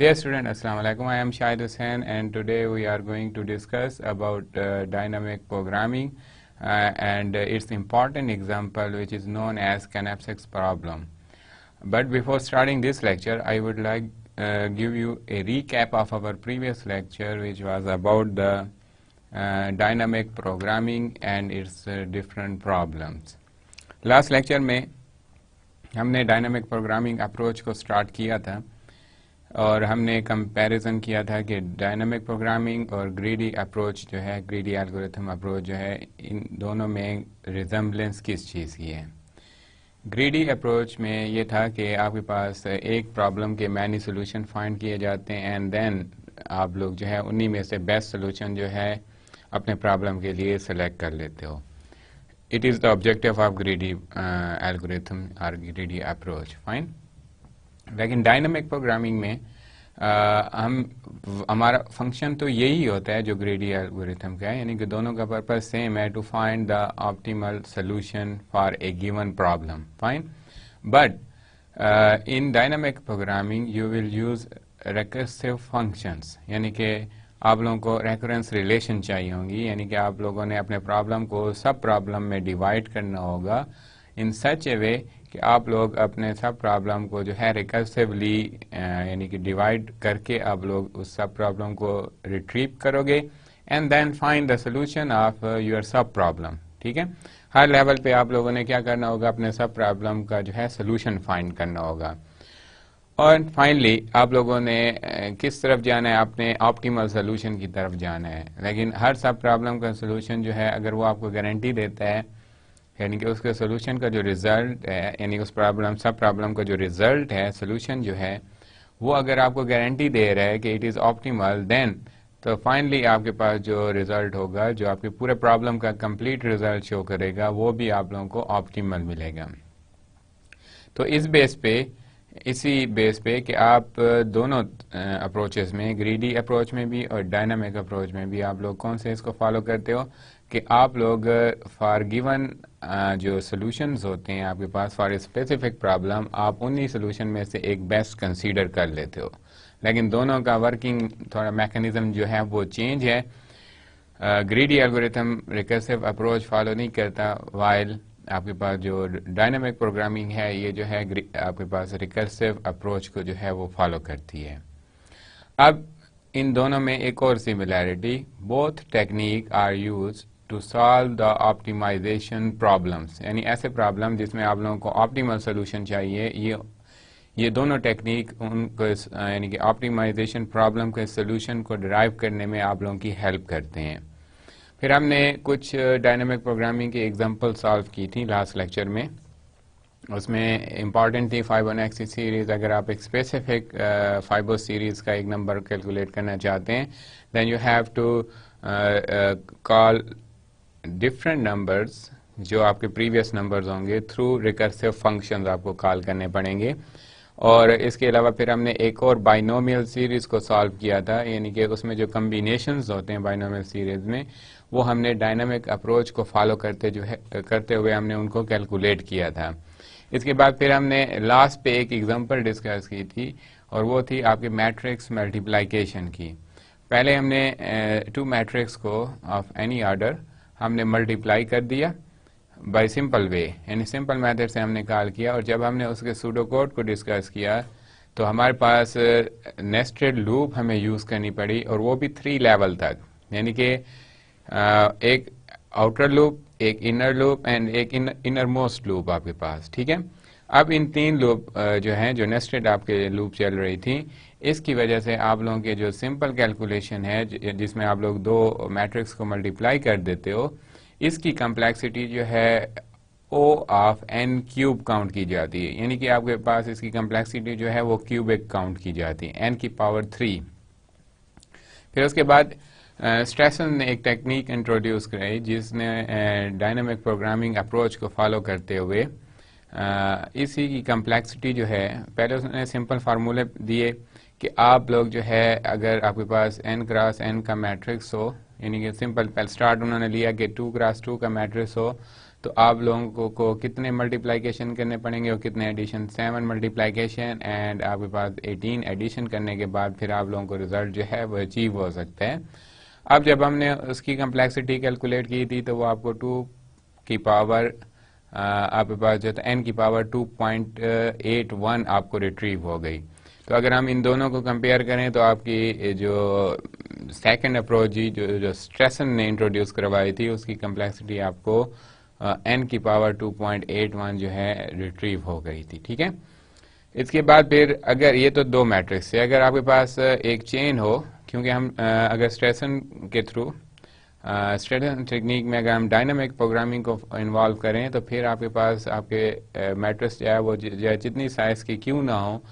Dear student, Assalamu alaikum. I am Shahid Hussain and today we are going to discuss about dynamic programming and its important example which is known as Canapsix problem. But before starting this lecture, I would like give you a recap of our previous lecture which was about the dynamic programming and its different problems. Last lecture में हमने dynamic programming approach को start किया था और हमने comparison किया था कि डायनामिक प्रोग्रामिंग और ग्रीडी अप्रोच जो है, ग्रीडी एल्गोरिथम अप्रोच जो है, इन दोनों में रिजेम्बलेंस किस चीज़ की है। ग्रीडी अप्रोच में ये था कि आपके पास एक प्रॉब्लम के मैनी सोल्यूशन फाइंड किए जाते हैं एंड देन आप लोग जो है उन्हीं में से बेस्ट सोल्यूशन जो है अपने प्रॉब्लम के लिए सेलेक्ट कर लेते हो। It is the objective of greedy algorithm और ग्रीडी अप्रोच, फाइन। लेकिन डायनामिक प्रोग्रामिंग में हमारा फंक्शन तो यही होता है जो ग्रीडी एल्गोरिथम का है, यानी कि दोनों का पर्पस सेम है, to find the optimal solution for a given problem, fine. But in dynamic programming you will use recursive functions, यानी कि आप लोगों को रेकरेंस रिलेशन चाहिए होंगी, यानी कि आप लोगों ने अपने प्रॉब्लम को सब प्रॉब्लम में डिवाइड करना होगा इन सच ए वे कि आप लोग अपने सब प्रॉब्लम को जो है रिकर्सिवली यानी कि डिवाइड करके आप लोग उस सब प्रॉब्लम को रिट्रीव करोगे and then find the solution of your sub problem. ठीक है, हर लेवल पे आप लोगों ने क्या करना होगा, अपने सब प्रॉब्लम का जो है सोल्यूशन फाइंड करना होगा। और फाइनली आप लोगों ने किस तरफ जाना है, अपने ऑप्टिमल सोल्यूशन की तरफ जाना है। लेकिन हर सब प्रॉब्लम का सोल्यूशन जो है अगर वो आपको गारंटी देता है, यानी कि उसके सोल्यूशन का जो रिजल्ट है, यानी उस प्रॉब्लम सब प्रॉब्लम का जो रिजल्ट है, सोल्यूशन जो है वो अगर आपको गारंटी दे रहा है कि इट इज़ ऑप्टिमल, देन तो फाइनली आपके पास जो रिजल्ट होगा, जो आपके पूरे प्रॉब्लम का कंप्लीट रिजल्ट शो करेगा, वो भी आप लोगों को ऑप्टिमल मिलेगा। तो इसी बेस पे कि आप दोनों अप्रोचेस में, ग्रीडी अप्रोच में भी और डायनामिक अप्रोच में भी आप लोग कौन से इसको फॉलो करते हो कि आप लोग फॉर गिवन जो सॉल्यूशंस होते हैं आपके पास फॉर ए स्पेसिफिक प्रॉब्लम, आप उन्हीं सॉल्यूशन में से एक बेस्ट कंसीडर कर लेते हो। लेकिन दोनों का वर्किंग थोड़ा मैकेनिज्म जो है वो चेंज है। Greedy algorithm recursive approach follow नहीं करता, वाइल आपके पास जो डायनामिक प्रोग्रामिंग है ये जो है आपके पास रिकर्सिव अप्रोच को जो है वो फॉलो करती है। अब इन दोनों में एक और similarity, both technique are use to solve the optimisation problems, यानी ऐसे प्रॉब्लम जिसमें आप लोगों को ऑप्टिमल सोल्यूशन चाहिए, ये दोनों टेक्निक उनको यानी कि ऑप्टिमाइजेशन प्रॉब्लम के सोल्यूशन को डिराइव करने में आप लोगों की हेल्प करते हैं। फिर हमने कुछ डायनामिक प्रोग्रामिंग की एग्जांपल सॉल्व की थी लास्ट लेक्चर में। उसमें इम्पॉर्टेंट थी फाइबोनैक्सी सीरीज। अगर आप एक स्पेसिफिक फाइबो सीरीज का एक नंबर कैलकुलेट करना चाहते हैं, then you have to call different numbers जो आपके प्रीवियस नंबर्स होंगे थ्रू रिकर्सिव फंक्शंस आपको कॉल करने पड़ेंगे। और इसके अलावा फिर हमने एक और बाइनोमियल सीरीज को सॉल्व किया था, यानी कि उसमें जो कम्बिनेशंस होते हैं बाइनोमियल सीरीज में, वो हमने डायनामिक अप्रोच को फॉलो करते हुए हमने उनको कैलकुलेट किया था। इसके बाद फिर हमने लास्ट पे एक एग्जांपल डिस्कस की थी और वो थी आपके मैट्रिक्स मल्टीप्लिकेशन की। पहले हमने टू मैट्रिक्स को ऑफ एनी ऑर्डर हमने मल्टीप्लाई कर दिया बाय सिंपल वे, यानी सिंपल मेथड से हमने कॉल किया, और जब हमने उसके सूडो कोड को डिस्कस किया तो हमारे पास नेस्टेड लूप हमें यूज़ करनी पड़ी, और वो भी 3 लेवल तक, यानी कि एक आउटर लूप, एक इनर लूप एंड एक इनर मोस्ट लूप आपके पास। ठीक है, अब इन 3 लूप जो हैं, जो नेस्टेड आपके लूप चल रही थी, इसकी वजह से आप लोगों के जो सिंपल कैलकुलेशन है जिसमें आप लोग 2 मैट्रिक्स को मल्टीप्लाई कर देते हो, इसकी कम्प्लेक्सिटी जो है O of n cube count की जाती है, यानी कि आपके पास इसकी कम्प्लेक्सिटी जो है वो क्यूबिक काउंट की जाती है, n की पावर 3। फिर उसके बाद स्ट्रेसन ने एक टेक्निक इंट्रोड्यूस कराई जिसने डायनामिक प्रोग्रामिंग अप्रोच को फॉलो करते हुए इसी की कम्प्लेक्सिटी जो है, पहले उसने सिंपल फार्मूले दिए कि आप लोग जो है अगर आपके पास n क्रॉस n का मैट्रिक्स हो, यानी कि सिंपल पहले स्टार्ट उन्होंने लिया कि 2 क्रॉस 2 का मैट्रिक्स हो, तो आप लोगों को कितने मल्टीप्लिकेशन करने पड़ेंगे और कितने एडिशन, 7 मल्टीप्लिकेशन एंड आपके पास 18 एडिशन करने के बाद फिर आप लोगों को रिजल्ट जो है वो अचीव हो सकता है। अब जब हमने उसकी कम्प्लेक्सिटी कैलकुलेट की थी तो वो आपको 2 की पावर आपके पास जो था n की पावर 2.81 आपको रिट्रीव हो गई। तो अगर हम इन दोनों को कंपेयर करें तो आपकी जो सेकंड अप्रोच जो स्ट्रेसन ने इंट्रोड्यूस करवाई थी उसकी कम्प्लेक्सिटी आपको n की पावर 2.81 जो है रिट्रीव हो गई थी। ठीक है, इसके बाद फिर अगर ये तो दो मैट्रिक्स है, अगर आपके पास एक चेन हो, क्योंकि हम अगर स्ट्रेसन के थ्रू स्ट्रेसन टेक्निक में अगर हम डायनामिक प्रोग्रामिंग को इन्वॉल्व करें तो फिर आपके पास आपके मैट्रिक्स जो है वो जितनी साइज की क्यों ना हो,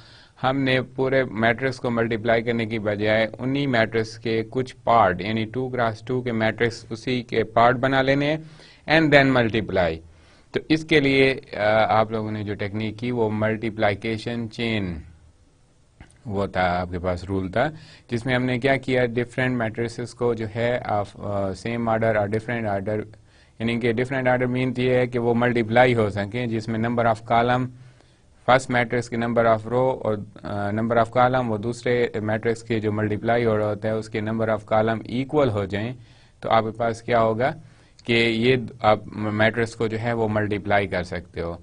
हमने पूरे मैट्रिक्स को मल्टीप्लाई करने की बजाय उन्हीं मैट्रिक्स के कुछ पार्ट यानी 2x2 के मैट्रिक्स उसी के पार्ट बना लेने एंड देन मल्टीप्लाई। तो इसके लिए आप लोगों ने जो टेक्निक की वो मल्टीप्लिकेशन चेन वो था, आपके पास रूल था, जिसमें हमने क्या किया, डिफरेंट मैट्रिसेस को जो है ऑफ सेम आर्डर और डिफरेंट आर्डर, यानी कि डिफरेंट आर्डर मीन ये है कि वो मल्टीप्लाई हो सके, जिसमें number of column first matrix के नंबर ऑफ रो और नंबर ऑफ कॉलम वो दूसरे मैट्रिक्स के जो मल्टीप्लाई हो रहा होता है उसके नंबर ऑफ कॉलम इक्वल हो जाएं। तो आपके पास क्या होगा कि ये आप मैट्रिक्स को जो है वो मल्टीप्लाई कर सकते हो।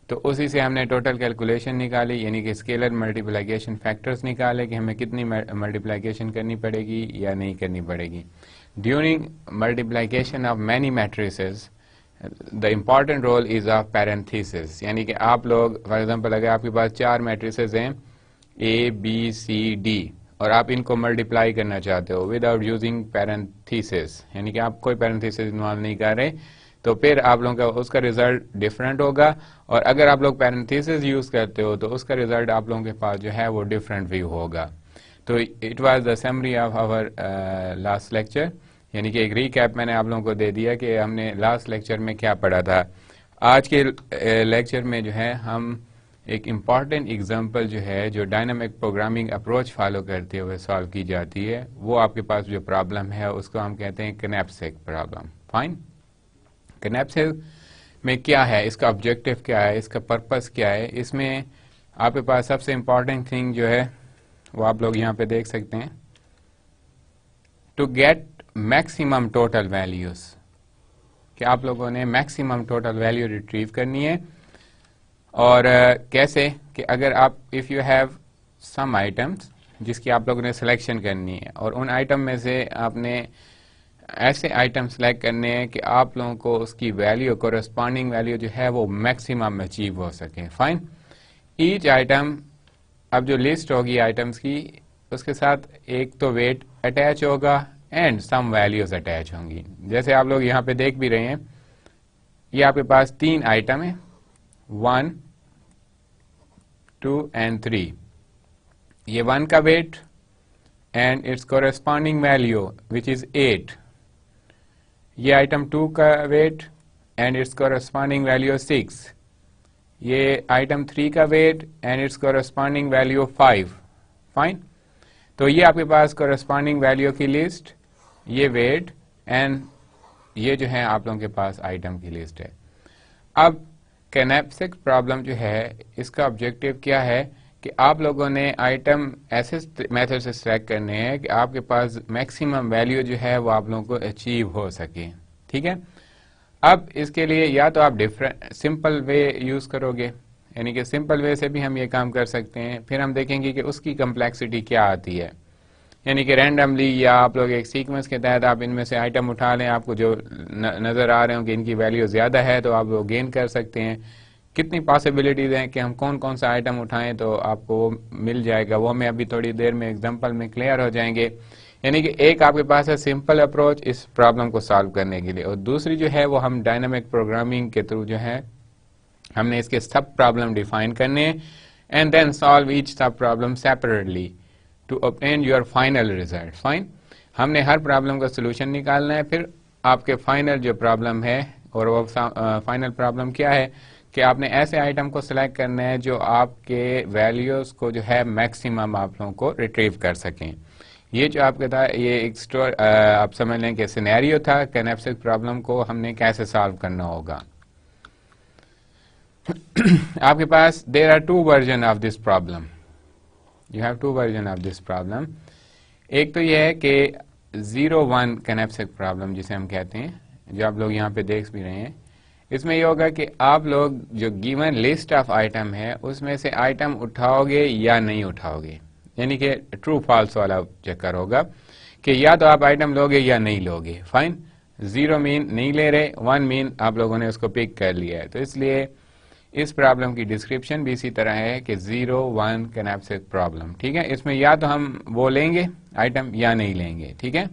तो उसी से हमने टोटल कैलकुलेशन निकाली, यानी कि स्केलर मल्टीप्लिकेशन फैक्टर्स निकाले कि हमें कितनी मल्टीप्लिकेशन करनी पड़ेगी या नहीं करनी पड़ेगी। During multiplication of many matrices the important role is of parenthesis, यानी कि आप लोग फॉर एग्जांपल अगर आपके पास 4 मैट्रिसेस हैं A B C D और आप इनको मल्टीप्लाई करना चाहते हो विदाउट यूजिंग पैरेंथेसिस, यानी कि आप कोई पैरेंथेसिस इन्वॉल्व नहीं कर रहे, तो फिर आप लोगों का उसका रिजल्ट डिफरेंट होगा। और अगर आप लोग पैरेंथेसिस यूज करते हो तो उसका रिजल्ट आप लोगों के पास जो है वो डिफरेंट व्यू होगा। तो it was the summary of our last lecture, यानी कि एक रीकैप मैंने आप लोगों को दे दिया कि हमने लास्ट लेक्चर में क्या पढ़ा था। आज के लेक्चर में जो है हम एक इम्पॉर्टेंट एग्जांपल जो है जो डायनामिक प्रोग्रामिंग अप्रोच फॉलो करते हुए सॉल्व की जाती है, वो आपके पास जो प्रॉब्लम है उसको हम कहते हैं कनेप्सेक प्रॉब्लम। फाइन, कनेप्सेक में क्या है, इसका ऑब्जेक्टिव क्या है, इसका पर्पस क्या है, इसमें आपके पास सबसे इम्पॉर्टेंट थिंग जो है वो आप लोग यहाँ पे देख सकते हैं, to get maximum total values, कि आप लोगों ने मैक्सिमम टोटल वैल्यू रिट्रीव करनी है। और कैसे कि अगर आप if you have some items जिसकी आप लोगों ने सिलेक्शन करनी है और उन आइटम में से आपने ऐसे आइटम सेलेक्ट करने हैं कि आप लोगों को उसकी वैल्यू कोरस्पॉन्डिंग वैल्यू जो है वो मैक्सिमम अचीव हो सके। फाइन, ईच आइटम, अब जो लिस्ट होगी आइटम्स की उसके साथ एक तो वेट अटैच होगा एंड सम वैल्यूज अटैच होंगी। जैसे आप लोग यहाँ पे देख भी रहे हैं, ये आपके पास 3 आइटम है 1 2 एंड 3। ये 1 का weight and its corresponding value which is 8। ये आइटम 2 का weight and its corresponding value 6। ये आइटम 3 का weight and its corresponding value 5। Fine, तो ये आपके पास कोरस्पॉन्डिंग वैल्यू की लिस्ट, ये वेट एंड ये जो है आप लोगों के पास आइटम की लिस्ट है। अब कनेप्सेक प्रॉब्लम जो है इसका ऑब्जेक्टिव क्या है कि आप लोगों ने आइटम ऐसे मेथड से सिलेक्ट करने हैं कि आपके पास मैक्सिमम वैल्यू जो है वो आप लोगों को अचीव हो सके। ठीक है, अब इसके लिए या तो आप डिफरेंट सिंपल वे यूज करोगे, यानी कि सिंपल वे से भी हम ये काम कर सकते हैं, फिर हम देखेंगे कि उसकी कम्प्लेक्सिटी क्या आती है, यानी कि रैंडमली या आप लोग एक सीक्वेंस के तहत आप इनमें से आइटम उठा लें, आपको जो नज़र आ रहे हो कि इनकी वैल्यू ज़्यादा है तो आप वो गेन कर सकते हैं। कितनी पॉसिबिलिटीज़ हैं कि हम कौन कौन सा आइटम उठाएं तो आपको वो मिल जाएगा, वो हमें अभी थोड़ी देर में एग्जांपल में क्लियर हो जाएंगे। यानी कि एक आपके पास है सिंपल अप्रोच इस प्रॉब्लम को सॉल्व करने के लिए, और दूसरी जो है वो हम डायनामिक प्रोग्रामिंग के थ्रू जो है हमने इसके सब प्रॉब्लम डिफाइन करने and then solve each sub problem separately to obtain your final result. Fine, हमने हर प्रॉब्लम का सोल्यूशन निकालना है, फिर आपके फाइनल जो प्रॉब्लम है, और वो फाइनल प्रॉब्लम क्या है कि आपने ऐसे आइटम को सिलेक्ट करना है जो आपके वैल्यूज को जो है मैक्सिमम आप लोगों को रिट्रीव कर सकें। ये जो आपका था ये एक आप समझ लें कि सिनेरियो था, कनेप्सेक प्रॉब्लम को हमने कैसे सॉल्व करना होगा। आपके पास there are two version of this problem, you have two version of this problem. एक तो यह है कि 0-1 कैनेप्सिक प्रॉब्लम जिसे हम कहते हैं, जो आप लोग यहाँ पे देख भी रहे हैं। इसमें यह होगा कि आप लोग जो गिवन लिस्ट ऑफ आइटम है उसमें से आइटम उठाओगे या नहीं उठाओगे, यानी कि ट्रू फॉल्स वाला चक्कर होगा कि या तो आप आइटम लोगे या नहीं लोगे। फाइन, 0 मीन नहीं ले रहे, 1 मीन आप लोगों ने उसको पिक कर लिया है। तो इसलिए इस प्रॉब्लम की डिस्क्रिप्शन भी इसी तरह है कि 0-1 कैनेप्सिक प्रॉब्लम। ठीक है, इसमें या तो हम वो लेंगे आइटम या नहीं लेंगे। ठीक है,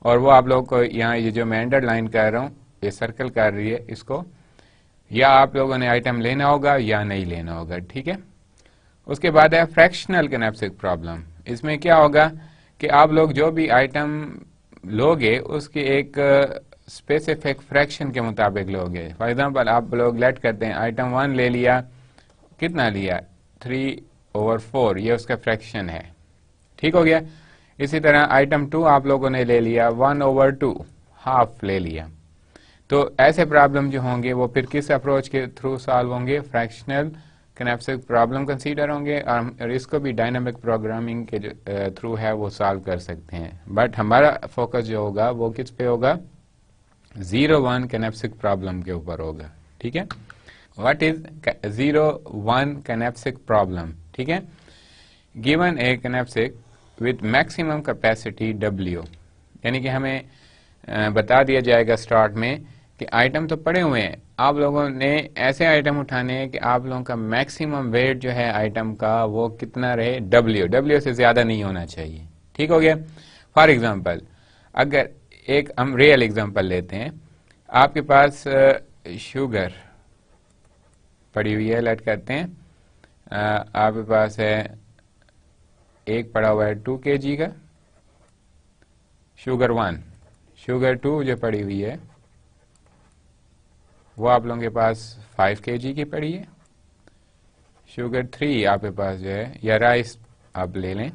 और वो आप लोग को यहाँ ये जो मैं अंडरलाइन कर रहा हूँ, ये सर्कल कर रही है इसको, या आप लोगों ने आइटम लेना होगा या नहीं लेना होगा। ठीक है, उसके बाद है फ्रैक्शनल कैनेप्सिक प्रॉब्लम। इसमें क्या होगा कि आप लोग जो भी आइटम लोगे उसके एक स्पेसिफिक फ्रैक्शन के मुताबिक लोगे। फॉर एग्जांपल आप लोग लेट करते हैं आइटम 1 ले लिया, कितना लिया 3/4, ये उसका फ्रैक्शन है। ठीक हो गया। इसी तरह आइटम 2 आप लोगों ने ले लिया 1/2, हाफ ले लिया। तो ऐसे प्रॉब्लम जो होंगे वो फिर किस अप्रोच के थ्रू सॉल्व होंगे, फ्रैक्शनल कैनेप्सिक प्रॉब्लम कंसीडर होंगे, और इसको भी डायनामिक प्रोग्रामिंग के जो थ्रू है वो सॉल्व कर सकते हैं। बट हमारा फोकस जो होगा वो किस पे होगा, 0-1 कैनेप्सिक प्रॉब्लम के ऊपर होगा। ठीक है, व्हाट इज 0-1 कैनेप्सिक प्रॉब्लम। ठीक है, given a knapsack with maximum capacity W, यानी कि हमें बता दिया जाएगा स्टार्ट में कि आइटम तो पड़े हुए हैं, आप लोगों ने ऐसे आइटम उठाने हैं कि आप लोगों का मैक्सिमम वेट जो है आइटम का वो कितना रहे, W से ज्यादा नहीं होना चाहिए। ठीक हो गया। फॉर एग्जांपल अगर एक हम रियल एग्जांपल लेते हैं, आपके पास शुगर पड़ी हुई है, लेट करते हैं आपके पास है एक पड़ा हुआ है 2 kg का, शुगर 1, शुगर 2 जो पड़ी हुई है वो आप लोगों के पास 5 kg की पड़ी है, शुगर 3 आपके पास जो है, या राइस आप ले लें,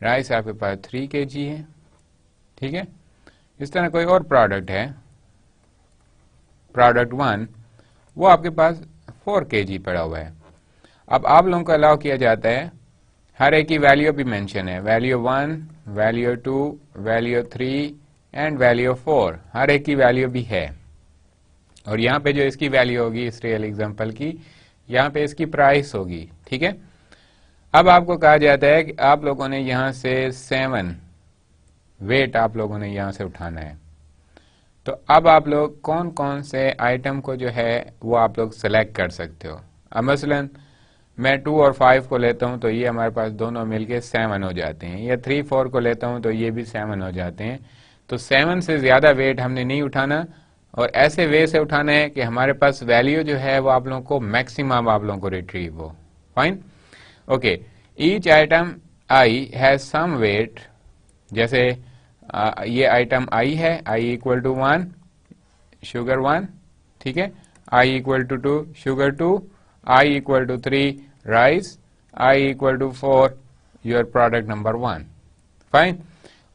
राइस आपके पास 3 kg है। ठीक है, इस तरह कोई और प्रोडक्ट है, प्रोडक्ट 1, वो आपके पास 4 kg पड़ा हुआ है। अब आप लोगों को अलाउ किया जाता है, हर एक की वैल्यू भी मेंशन है, value 1, value 2, value 3 and value 4, हर एक की वैल्यू भी है। और यहाँ पे जो इसकी वैल्यू होगी इस रियल एग्जांपल की, यहाँ पे इसकी प्राइस होगी। ठीक है, अब आपको कहा जाता है कि आप लोगों ने यहाँ से 7 वेट आप लोगों ने यहाँ से उठाना है। तो अब आप लोग कौन कौन से आइटम को जो है वो आप लोग सेलेक्ट कर सकते हो। अब मसलन मैं 2 और 5 को लेता हूं तो ये हमारे पास दोनों मिलके 7 हो जाते हैं, या 3, 4 को लेता हूं तो ये भी 7 हो जाते हैं। तो 7 से ज्यादा वेट हमने नहीं उठाना, और ऐसे वे से उठाना है कि हमारे पास वैल्यू जो है वो आप लोगों को मैक्सिमम आप लोगों को रिट्रीव हो। Fine, okay. Each item I has some weight, जैसे ये आइटम आई है, आई इक्वल टू 1 शुगर 1, ठीक है, I equal to 2 sugar 2, I equal to 3 rice, I equal to 4 your product number 1। Fine,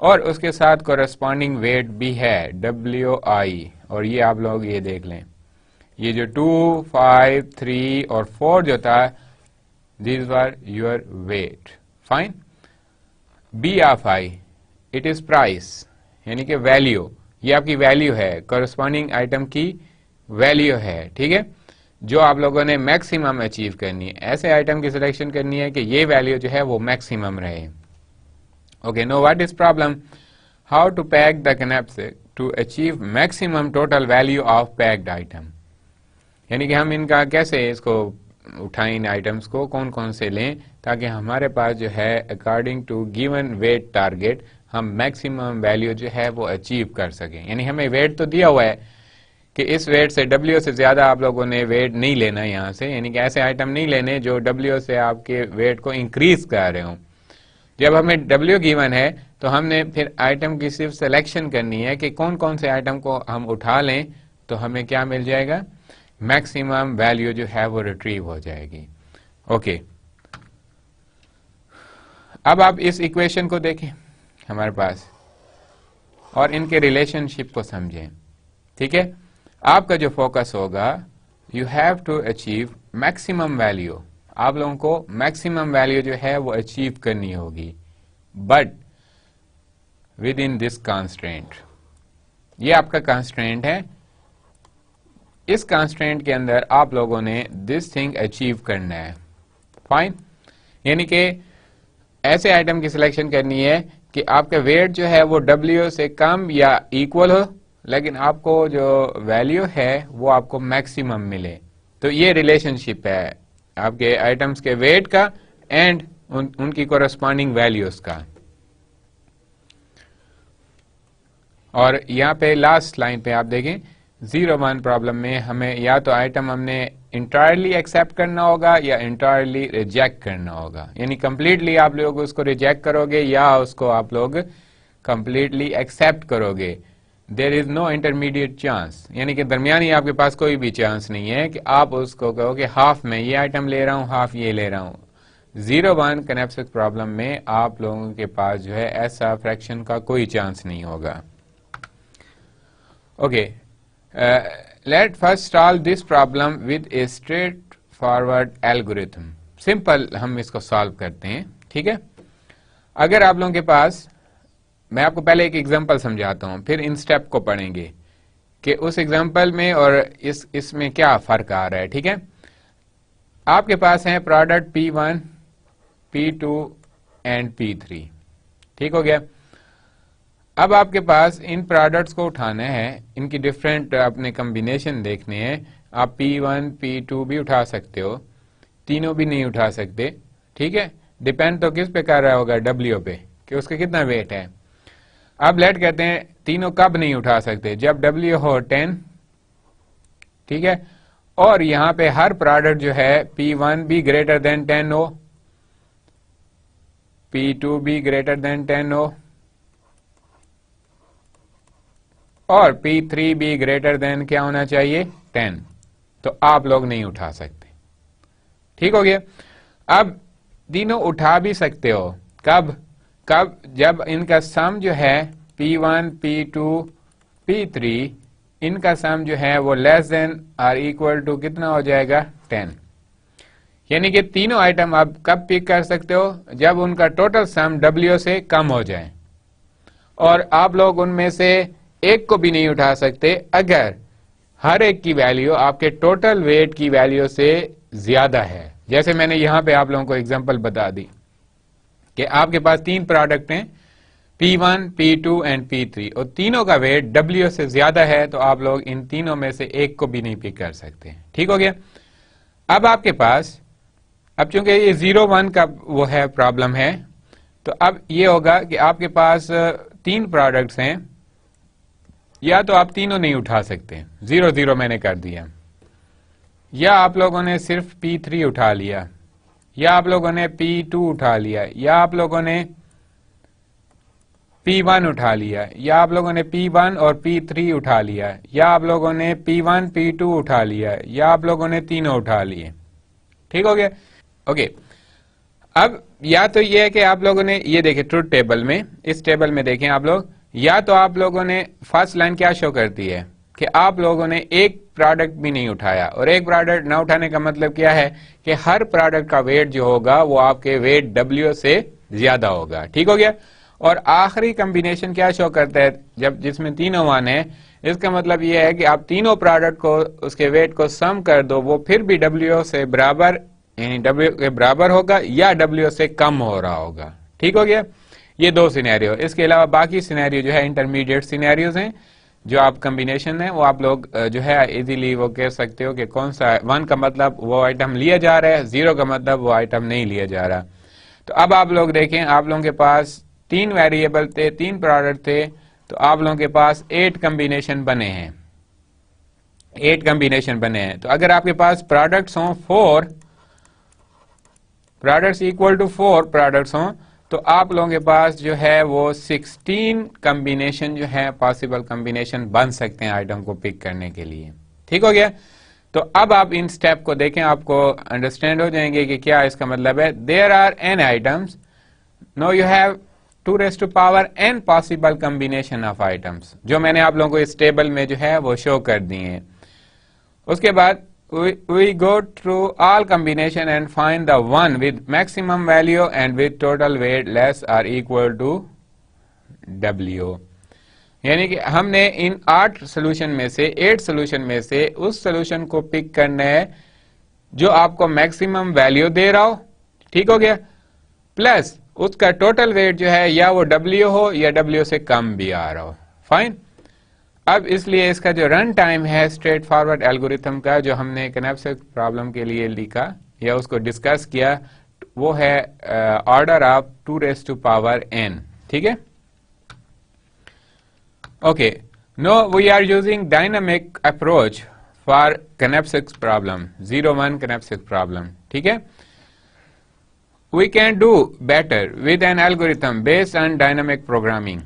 और उसके साथ कोरेस्पॉन्डिंग वेट भी है WI, और ये आप लोग ये देख लें, ये जो 2, 5, 3 और 4 जो था, these were your weight. Fine. B of I, it is price, यानी कि वैल्यू, ये आपकी वैल्यू है, कोरेस्पॉन्डिंग आइटम की वैल्यू है। ठीक है, जो आप लोगों ने मैक्सिमम अचीव करनी है, ऐसे आइटम की सिलेक्शन करनी है कि ये वैल्यू जो है वो मैक्सिमम रहे। Okay, no what is problem, how to pack the knapsack to achieve maximum total value of packed item, यानी कि हम इनका कैसे इसको उठाएं, इन आइटम्स को कौन कौन से लें ताकि हमारे पास जो है according to given weight target हम मैक्सिमम वैल्यू जो है वो अचीव कर सकें। यानी हमें वेट तो दिया हुआ है कि इस वेट से W से ज्यादा आप लोगों ने वेट नहीं लेना यहाँ से, यानी कि ऐसे आइटम नहीं लेने जो W से आपके वेट को इंक्रीज कर रहे हो। जब हमें W गिवन है तो हमने फिर आइटम की सिर्फ सिलेक्शन करनी है कि कौन कौन से आइटम को हम उठा लें तो हमें क्या मिल जाएगा, मैक्सिमम वैल्यू जो है वो रिट्रीव हो जाएगी। ओके, अब आप इस इक्वेशन को देखें हमारे पास और इनके रिलेशनशिप को समझें। ठीक है, आपका जो फोकस होगा you have to achieve maximum value, आप लोगों को मैक्सिमम वैल्यू जो है वो अचीव करनी होगी, but with in this constraint. ये आपका कंस्ट्रेंट है, इस कंस्ट्रेंट के अंदर आप लोगों ने दिस थिंग अचीव करना है। फाइन, यानी कि ऐसे आइटम की सिलेक्शन करनी है कि आपका वेट जो है वो W से कम या इक्वल हो, लेकिन आपको जो वैल्यू है वो आपको मैक्सिमम मिले। तो ये रिलेशनशिप है आपके आइटम्स के वेट का एंड उनकी कोरस्पॉन्डिंग वैल्यूज का। और यहाँ पे लास्ट लाइन पे आप देखें 0-1 प्रॉब्लम में हमें या तो आइटम हमने इंटायरली एक्सेप्ट करना होगा या इंटायरली रिजेक्ट करना होगा, यानी कंप्लीटली आप लोग उसको रिजेक्ट करोगे या उसको आप लोग कंप्लीटली एक्सेप्ट करोगे। There is no intermediate chance, यानी कि दरमियानी आपके पास कोई भी चांस नहीं है कि आप उसको कहो कि हाफ में ये आइटम ले रहा हूं, हाफ ये ले रहा हूं। 0-1 कनेप्सिक प्रॉब्लम में आप लोगों के पास जो है ऐसा फ्रैक्शन का कोई चांस नहीं होगा। Okay, let first solve this problem with a straightforward algorithm। Simple हम इसको सॉल्व करते हैं, ठीक है। अगर आप लोगों के पास, मैं आपको पहले एक एग्जांपल समझाता हूं, फिर इन स्टेप को पढ़ेंगे कि उस एग्जांपल में और इसमें क्या फर्क आ रहा है, ठीक है। आपके पास है product P1, P2 and P3, ठीक हो गया। अब आपके पास इन प्रोडक्ट्स को उठाना है, इनकी डिफरेंट अपने कम्बिनेशन देखने हैं। आप P1, P2 भी उठा सकते हो, तीनों भी नहीं उठा सकते, ठीक है। डिपेंड तो किस पे कर रहा होगा, W पे, कि उसका कितना वेट है। अब लेट कहते हैं तीनों कब नहीं उठा सकते, जब W हो 10, ठीक है। और यहां पे हर प्रोडक्ट जो है P1 भी ग्रेटर देन 10 हो, P2 भी ग्रेटर देन 10 हो और P3 भी ग्रेटर देन क्या होना चाहिए, 10। तो आप लोग नहीं उठा सकते, ठीक हो गया। अब तीनों उठा भी सकते हो, कब जब इनका सम जो है P1, P2, P3, इनका सम जो है वो लेस देन और इक्वल टू कितना हो जाएगा, 10। यानी कि तीनों आइटम आप कब पिक कर सकते हो, जब उनका टोटल सम W से कम हो जाए। और आप लोग उनमें से एक को भी नहीं उठा सकते अगर हर एक की वैल्यू आपके टोटल वेट की वैल्यू से ज्यादा है। जैसे मैंने यहां पे आप लोगों को एग्जांपल बता दी कि आपके पास 3 प्रोडक्ट हैं P1, P2 एंड P3 और तीनों का वेट W से ज्यादा है, तो आप लोग इन तीनों में से एक को भी नहीं पिक कर सकते, ठीक हो गया। अब आपके पास, अब चूंकि ये 0-1 का वो है प्रॉब्लम है, तो अब ये होगा कि आपके पास 3 प्रोडक्ट्स हैं, या तो आप तीनों नहीं उठा सकते, 0-0 मैंने कर दिया, या आप लोगों ने सिर्फ P3 उठा लिया, या आप लोगों ने P2 उठा लिया, या आप लोगों ने P1 उठा लिया, या आप लोगों ने P1 और P3 उठा लिया, या आप लोगों ने P1, P2 उठा लिया, या आप लोगों ने तीनों उठा लिए, ठीक हो गया। ओके, अब या तो ये है कि आप लोगों ने ये देखें ट्रुथ टेबल में, इस टेबल में देखें आप लोग, या तो आप लोगों ने फर्स्ट लाइन क्या शो करती है कि आप लोगों ने एक प्रोडक्ट भी नहीं उठाया, और एक प्रोडक्ट ना उठाने का मतलब क्या है कि हर प्रोडक्ट का वेट जो होगा वो आपके वेट W से ज्यादा होगा, ठीक हो गया। और आखिरी कॉम्बिनेशन क्या शो करता है, जब जिसमें तीनों 1 है, इसका मतलब यह है कि आप तीनों प्रोडक्ट को उसके वेट को सम कर दो, वो फिर भी W से बराबर, यानी W के बराबर होगा या W से कम हो रहा होगा, ठीक हो गया। ये 2 सिनेरियो, इसके अलावा बाकी सिनेरियो जो है इंटरमीडिएट सिनेरियोज हैं, जो आप कॉम्बिनेशन है वो आप लोग जो है इजीली वो कह सकते हो कि कौन सा 1 का मतलब वो आइटम लिया जा रहा है, 0 का मतलब वो आइटम नहीं लिया जा रहा। तो अब आप लोग देखें, आप लोगों के पास 3 वेरिएबल थे, 3 प्रोडक्ट थे, तो आप लोगों के पास 8 कॉम्बिनेशन बने हैं, 8 कॉम्बिनेशन बने हैं। तो अगर आपके पास प्रोडक्ट्स हों 4, प्रोडक्ट्स इक्वल टू 4 प्रोडक्ट्स हों, तो आप लोगों के पास जो है वो 16 कॉम्बिनेशन जो है पॉसिबल कॉम्बिनेशन बन सकते हैं आइटम को पिक करने के लिए, ठीक हो गया। तो अब आप इन स्टेप को देखें, आपको अंडरस्टैंड हो जाएंगे कि क्या इसका मतलब है। There are n items, no you have 2⁻n possible combination of items, जो मैंने आप लोगों को इस टेबल में जो है वो शो कर दिए हैं। उसके बाद we go through all combination and find the one with maximum value and with total weight less or equal to W. यानी कि हमने इन 8 सोल्यूशन में से 8 सोल्यूशन में से उस सोल्यूशन को पिक करना है जो आपको मैक्सिमम वैल्यू दे रहा हो, ठीक हो गया, प्लस उसका टोटल वेट जो है या वो W हो या W से कम भी आ रहा हो, फाइन। अब इसलिए इसका जो रन टाइम है स्ट्रेट फॉरवर्ड एल्गोरिथम का जो हमने कनेप्सिक प्रॉब्लम के लिए लिखा या उसको डिस्कस किया वो है ऑर्डर ऑफ 2⁻n, ठीक है। Okay, no we are using dynamic approach for knapsack problem 0-1 knapsack problem, ठीक है। We can do better with an algorithm based on dynamic programming.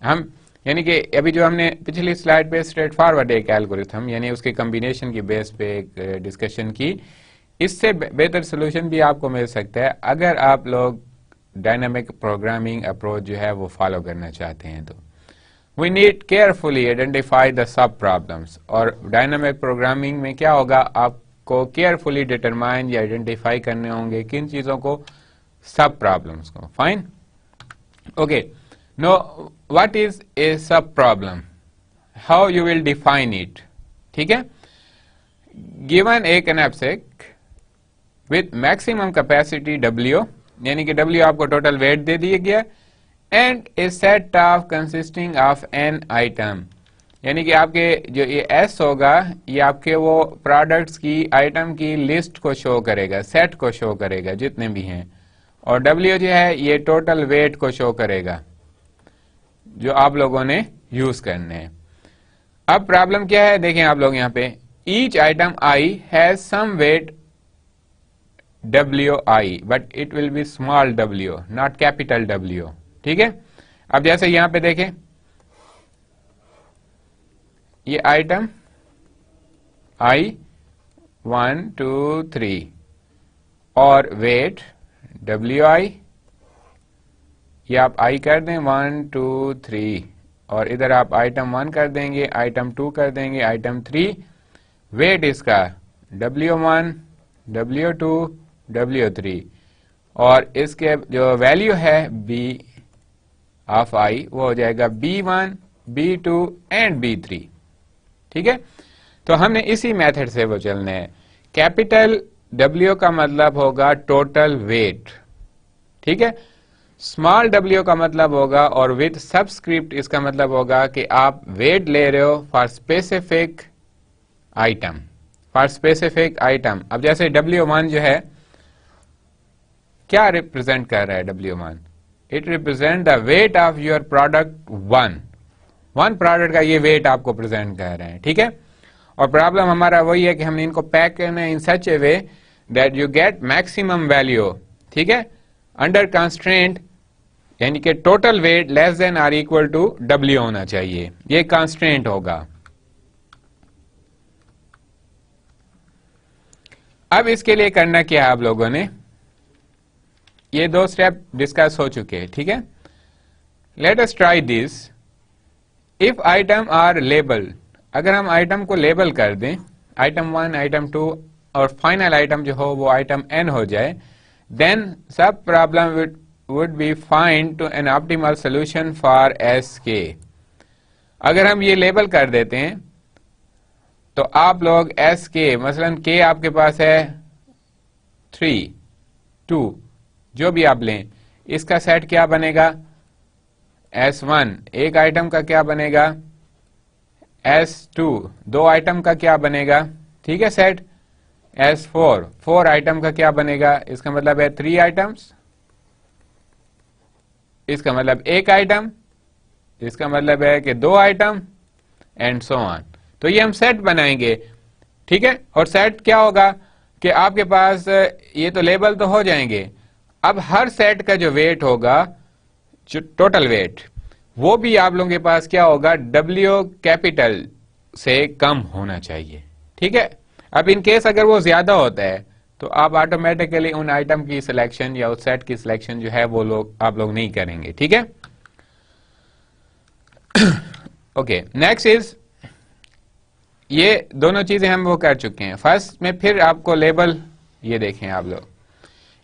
हम यानी कि अभी जो हमने पिछली स्लाइड पे स्ट्रेट फॉरवर्ड एक एल्गोरिथम यानी उसके कॉम्बिनेशन की बेस पे एक डिस्कशन की, इससे बेहतर सोल्यूशन भी आपको मिल सकता है अगर आप लोग डायनामिक प्रोग्रामिंग अप्रोच जो है वो फॉलो करना चाहते हैं। तो we need carefully identify the sub problems, और डायनामिक प्रोग्रामिंग में क्या होगा, आपको केयरफुली डिटरमाइन या आइडेंटिफाई करने होंगे किन चीजों को, सब प्रॉब्लम्स को, fine. Okay, now what is a sub problem, how you will define it, ठीक है। given a knapsack with maximum capacity W, यानी कि W आपको टोटल वेट दे दिया गया, and a set of consisting of n item, यानी कि आपके जो ये S होगा ये आपके वो प्रोडक्ट्स की आइटम की लिस्ट को शो करेगा, सेट को शो करेगा जितने भी हैं, और W जो है ये टोटल वेट को शो करेगा जो आप लोगों ने यूज करने हैं। अब प्रॉब्लम क्या है देखें आप लोग यहाँ पे, each item I has some weight WI but it will be small w not capital W, ठीक है। अब जैसे यहां पे देखें ये आइटम I 1 2 3 और वेट WI, ये आप I कर दें 1 2 3 और इधर आप आइटम 1 कर देंगे, आइटम 2 कर देंगे, आइटम 3, वेट इसका W1 W2 W3 और इसके जो वैल्यू है B ऑफ I वो हो जाएगा B1 B2 एंड B3, ठीक है। तो हमने इसी मेथड से वो चलना है। कैपिटल W का मतलब होगा टोटल वेट, ठीक है। स्मॉल w का मतलब होगा और विद सबस्क्रिप्ट इसका मतलब होगा कि आप वेट ले रहे हो for specific item, for specific item. अब जैसे W1 जो है क्या रिप्रेजेंट कर रहा है W1, it represent the weight of your product one product का ये वेट आपको प्रेजेंट कर रहे हैं, ठीक है। और प्रॉब्लम हमारा वही है कि हमने इनको पैक करना है in such a way that you get maximum value, ठीक है, अंडर कंस्ट्रेंट, यानी कि total weight less than or equal to W होना चाहिए, ये कंस्ट्रेंट होगा। अब इसके लिए करना क्या है आप लोगों ने, ये 2 स्टेप डिस्कस हो चुके हैं, ठीक है। Let us try this. If item are label, अगर हम आइटम को लेबल कर दें, आइटम 1 आइटम 2 और फाइनल आइटम जो हो वो आइटम n हो जाए, then sub problem would be find to an optimal solution for Sk। अगर हम ये लेबल कर देते हैं तो आप लोग Sk मसलन k आपके पास है 3 2 जो भी आप लें, इसका सेट क्या बनेगा, S1 एक आइटम का क्या बनेगा, S2 2 आइटम का क्या बनेगा, ठीक है सेट, S4 4 आइटम का क्या बनेगा, इसका मतलब है 3 आइटम्स, इसका मतलब 1 आइटम, इसका मतलब है कि 2 आइटम एंड सो ऑन। तो ये हम सेट बनाएंगे, ठीक है। और सेट क्या होगा कि आपके पास ये तो लेबल तो हो जाएंगे, अब हर सेट का जो वेट होगा, जो टोटल वेट, वो भी आप लोगों के पास क्या होगा, W कैपिटल से कम होना चाहिए, ठीक है। अब इन केस अगर वो ज्यादा होता है तो आप ऑटोमेटिकली उन आइटम की सिलेक्शन या उस सेट की सिलेक्शन जो है वो आप लोग नहीं करेंगे, ठीक है। ओके, नेक्स्ट इज ये दोनों चीजें हम वो कर चुके हैं। फर्स्ट में फिर आपको लेबल, ये देखें आप लोग,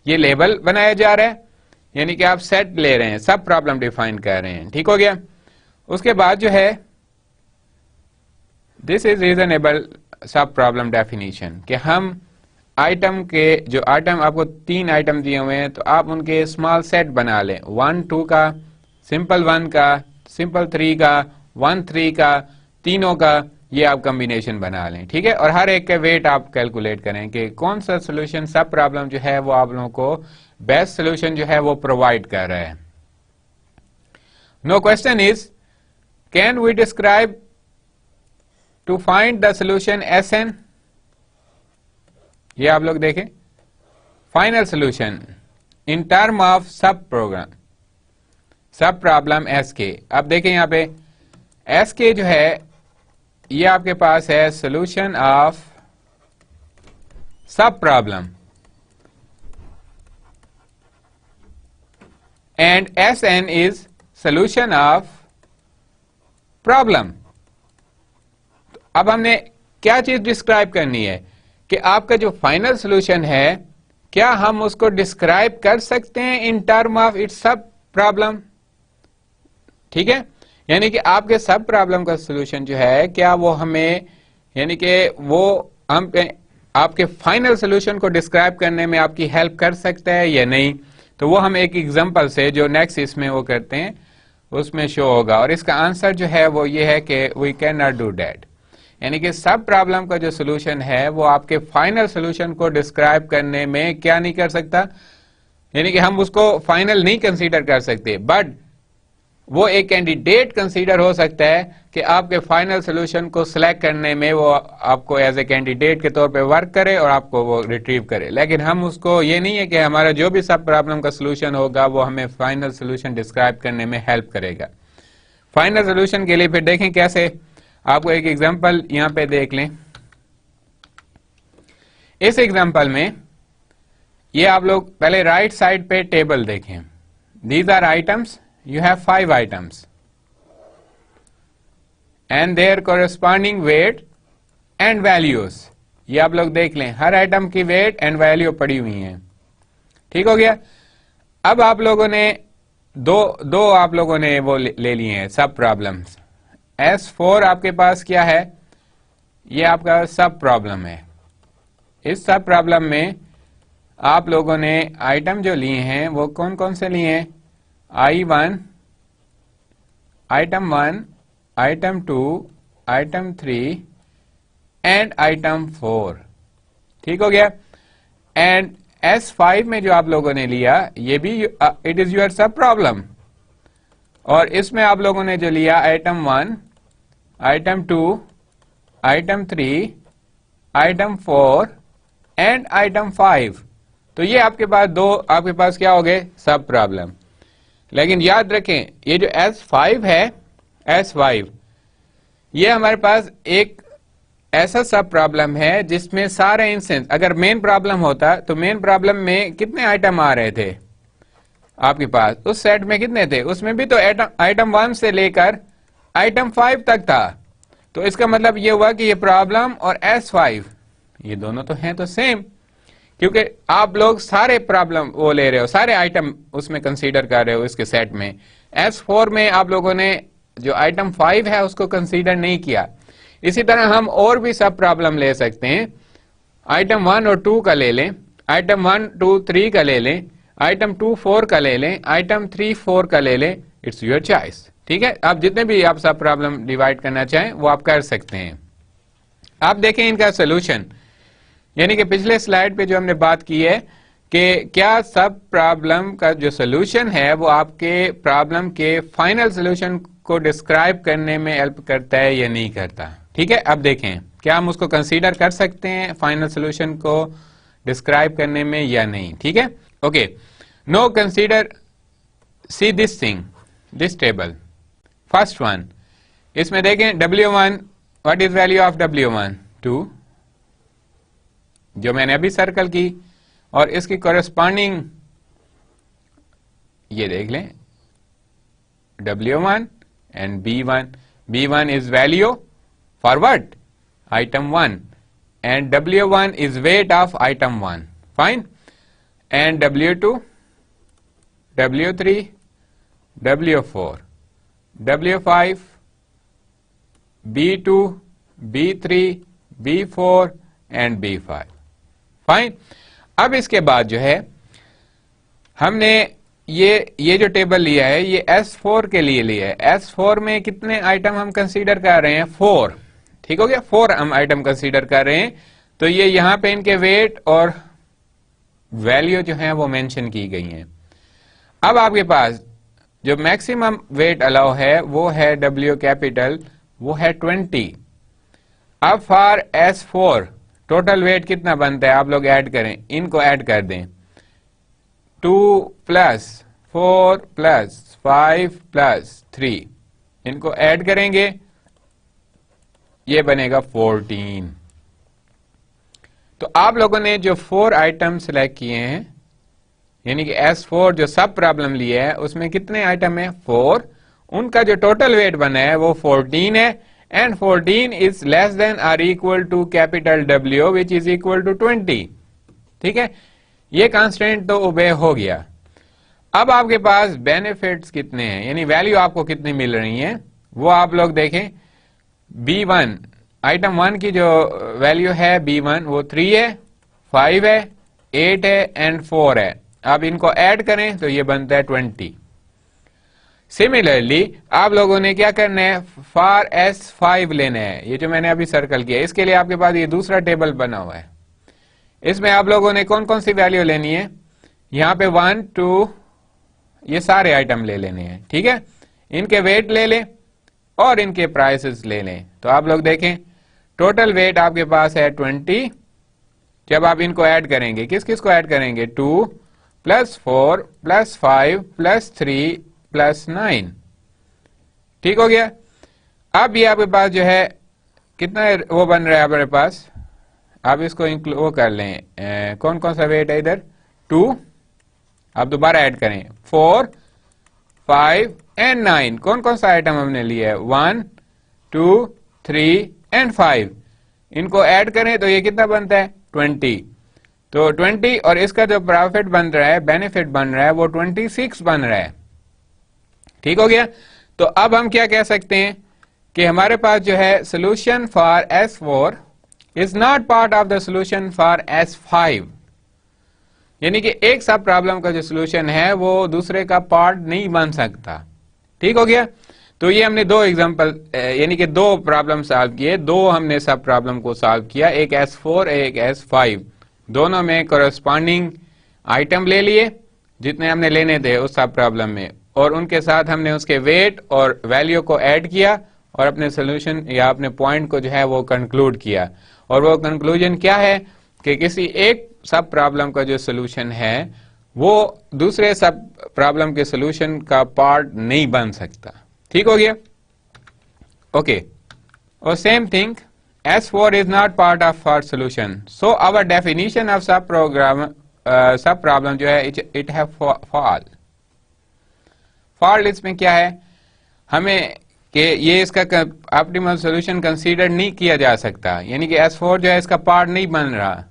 ये लेबल बनाया जा रहा है, यानी कि आप सेट ले रहे हैं, सब प्रॉब्लम डिफाइन कर रहे हैं, ठीक हो गया। उसके बाद जो है दिस इज रीजनेबल सब प्रॉब्लम डेफिनेशन, कि हम आइटम के, जो आइटम आपको 3 आइटम दिए हुए हैं, तो आप उनके स्मॉल सेट बना लें, 1 2 का, सिंपल 1 का, सिंपल 3 का, 1 3 का, तीनों का, ये आप कॉम्बिनेशन बना लें, ठीक है। और हर एक के वेट आप कैलकुलेट करें कि कौन सा सोल्यूशन सब प्रॉब्लम जो है वो आप लोगों को बेस्ट सोल्यूशन जो है वो प्रोवाइड कर रहा है। No question is can we describe to find the solution Sn, ये आप लोग देखें, final solution in term of sub program, sub problem Sk। अब देखें यहां पे Sk जो है ये आपके पास है solution of sub problem, and Sn is solution of problem. अब हमने क्या चीज डिस्क्राइब करनी है कि आपका जो फाइनल सोल्यूशन है, क्या हम उसको डिस्क्राइब कर सकते हैं इन टर्म ऑफ इट्स सब प्रॉब्लम, ठीक है। यानी कि आपके सब प्रॉब्लम का सोल्यूशन जो है, क्या वो हमें, यानी कि वो हम आपके फाइनल सोल्यूशन को डिस्क्राइब करने में आपकी हेल्प कर सकता है या नहीं। तो वो हम एक एग्जांपल से, जो नेक्स्ट इसमें वो करते हैं, उसमें शो होगा। और इसका आंसर जो है वो ये है कि we can not do that, यानी कि सब प्रॉब्लम का जो सोल्यूशन है वो आपके फाइनल सोल्यूशन को डिस्क्राइब करने में क्या नहीं कर सकता, यानी कि हम उसको फाइनल नहीं कंसीडर कर सकते, बट वो एक कैंडिडेट कंसीडर हो सकता है कि आपके फाइनल सोल्यूशन को सिलेक्ट करने में वो आपको एज ए कैंडिडेट के तौर पे वर्क करे और आपको वो रिट्रीव करे। लेकिन हम उसको, ये नहीं है कि हमारा जो भी सब प्रॉब्लम का सोल्यूशन होगा वो हमें फाइनल सोल्यूशन डिस्क्राइब करने में हेल्प करेगा। फाइनल सोल्यूशन के लिए फिर देखें कैसे, आपको एक एग्जांपल यहां पे देख लें। इस एग्जांपल में ये आप लोग पहले राइट साइड पे टेबल देखें, these are items, you have 5 items and their corresponding weight and values। ये आप लोग देख लें, हर आइटम की वेट एंड वैल्यू पड़ी हुई हैं, ठीक हो गया। अब आप लोगों ने दो आप लोगों ने वो ले लिए हैं सब प्रॉब्लम्स। S4 आपके पास क्या है, ये आपका सब प्रॉब्लम है। इस सब प्रॉब्लम में आप लोगों ने आइटम जो लिए हैं वो कौन कौन से लिए हैं, I1, item 1, item 2, item 3 and item 4, ठीक हो गया। एंड S5 में जो आप लोगों ने लिया ये भी it is your sub problem, और इसमें आप लोगों ने जो लिया item 1, item 2, item 3, item 4 and item 5, तो ये आपके पास क्या हो गए, सब प्रॉब्लम। लेकिन याद रखें ये जो S5 है, S5 ये हमारे पास एक ऐसा सब प्रॉब्लम है जिसमें सारे इंस्टेंस, अगर मेन प्रॉब्लम होता तो मेन प्रॉब्लम में कितने आइटम आ रहे थे आपके पास, उस सेट में कितने थे, उसमें भी तो आइटम 1 से लेकर आइटम 5 तक था। तो इसका मतलब ये हुआ कि ये प्रॉब्लम और S5 ये दोनों तो हैं तो सेम, क्योंकि आप लोग सारे प्रॉब्लम वो ले रहे हो, सारे आइटम उसमें कंसीडर कर रहे हो इसके सेट में। S4 में आप लोगों ने जो आइटम 5 है उसको कंसीडर नहीं किया। इसी तरह हम और भी सब प्रॉब्लम ले सकते हैं, आइटम 1 और 2 का ले लें, आइटम 1 2 3 का ले लें, आइटम 2 4 का ले लें, आइटम 3 4 का ले लें, इट्स योर चॉइस, ठीक है। आप जितने भी आप सब प्रॉब्लम डिवाइड करना चाहें वो आप कर सकते हैं। आप देखें इनका सोल्यूशन, यानी कि पिछले स्लाइड पे जो हमने बात की है कि क्या सब प्रॉब्लम का जो सोल्यूशन है वो आपके प्रॉब्लम के फाइनल सोल्यूशन को डिस्क्राइब करने में हेल्प करता है या नहीं करता, ठीक है। अब देखें क्या हम उसको कंसीडर कर सकते हैं फाइनल सोल्यूशन को डिस्क्राइब करने में या नहीं, ठीक है। Okay, know consider, see this thing, this table, first one, इसमें देखें W1, what is value of W1, 2 जो मैंने अभी सर्कल की, और इसकी कॉरेस्पॉन्डिंग ये देख लें W1 and B1 is value for what, item 1, and W1 is weight of item 1. Fine. And W2, W3, W4, W5, B2, B3, B4 and B5. Fine. अब इसके बाद जो है हमने ये जो टेबल लिया है ये S4 के लिए लिया है. S4 में कितने आइटम हम कंसीडर कर रहे हैं? 4. ठीक हो गया. 4 हम आइटम कंसीडर कर रहे हैं. तो ये यहां पे इनके वेट और वैल्यू जो है वो मेंशन की गई हैं. अब आपके पास जो मैक्सिमम वेट अलाउ है वो है W कैपिटल, वो है 20. अब फॉर S4 टोटल वेट कितना बनता है? आप लोग ऐड करें, इनको ऐड कर दें. 2 प्लस 4 प्लस 5 प्लस 3 इनको ऐड करेंगे, ये बनेगा 14. तो आप लोगों ने जो 4 आइटम सिलेक्ट किए हैं, यानी कि S4 जो सब प्रॉब्लम लिया है उसमें कितने आइटम है? 4. उनका जो टोटल वेट बना है वो 14 है. एंड 14 इज लेस देन और equal to capital W which is equal to 20. ठीक है. ये कांस्टेंट तो ओबे हो गया. अब आपके पास बेनिफिट्स कितने हैं, यानी वैल्यू आपको कितनी मिल रही है वो आप लोग देखें. B1 आइटम 1 की जो वैल्यू है B1 वो 3 है, 5 है, 8 है एंड 4 है. आप इनको ऐड करें तो ये बनता है 20. सिमिलरली आप लोगों ने क्या करना है? फॉर S5 लेना है, ये जो मैंने अभी सर्कल किया. इसके लिए आपके पास ये दूसरा टेबल बना हुआ है. इसमें आप लोगों ने कौन कौन सी वैल्यू लेनी है? यहां पे 1 2 ये सारे आइटम ले लेने हैं. ठीक है. इनके वेट ले लें और इनके प्राइसेस ले लें. तो आप लोग देखें टोटल वेट आपके पास है 20. जब आप इनको ऐड करेंगे, किस किस को ऐड करेंगे? 2 प्लस 4 प्लस 5 प्लस 3 प्लस 9. ठीक हो गया. अब ये आपके पास जो है कितना वो बन रहा है आपके पास, आप इसको वो कर लें. कौन कौन सा वेट है इधर? 2. आप दोबारा ऐड करें 4 5 एंड 9. कौन कौन सा आइटम हमने लिया है? 1 2 3 एंड 5. इनको ऐड करें तो ये कितना बनता है? 20. तो 20 और इसका जो प्रॉफिट बन रहा है, बेनिफिट बन रहा है, वो 26 बन रहा है. ठीक हो गया. तो अब हम क्या कह सकते हैं कि हमारे पास जो है solution for S4 is not part of the solution for S5. यानी कि एक सब प्रॉब्लम का जो सोल्यूशन है वो दूसरे का पार्ट नहीं बन सकता. ठीक हो गया. तो ये हमने 2 एग्जांपल यानी कि 2 प्रॉब्लम सॉल्व किए. 2 हमने सब प्रॉब्लम को सॉल्व किया, एक S4 एक S5. दोनों में कोरस्पॉन्डिंग आइटम ले लिए जितने हमने लेने थे उस सब प्रॉब्लम में, और उनके साथ हमने उसके वेट और वैल्यू को ऐड किया और अपने सोल्यूशन या अपने पॉइंट को जो है वो कंक्लूड किया. और वो कंक्लूजन क्या है कि किसी एक सब प्रॉब्लम का जो सोल्यूशन है वो दूसरे सब प्रॉब्लम के सोल्यूशन का पार्ट नहीं बन सकता. ठीक हो गया. ओके. और same thing S4 is not part of our solution. So our definition of sub problem जो है it have fall. Fall इसमें क्या है? हमें कि ये इसका ऑप्टिमल सॉल्यूशन कंसीडर नहीं किया जा सकता, यानी कि S4 जो है इसका पार्ट नहीं बन रहा.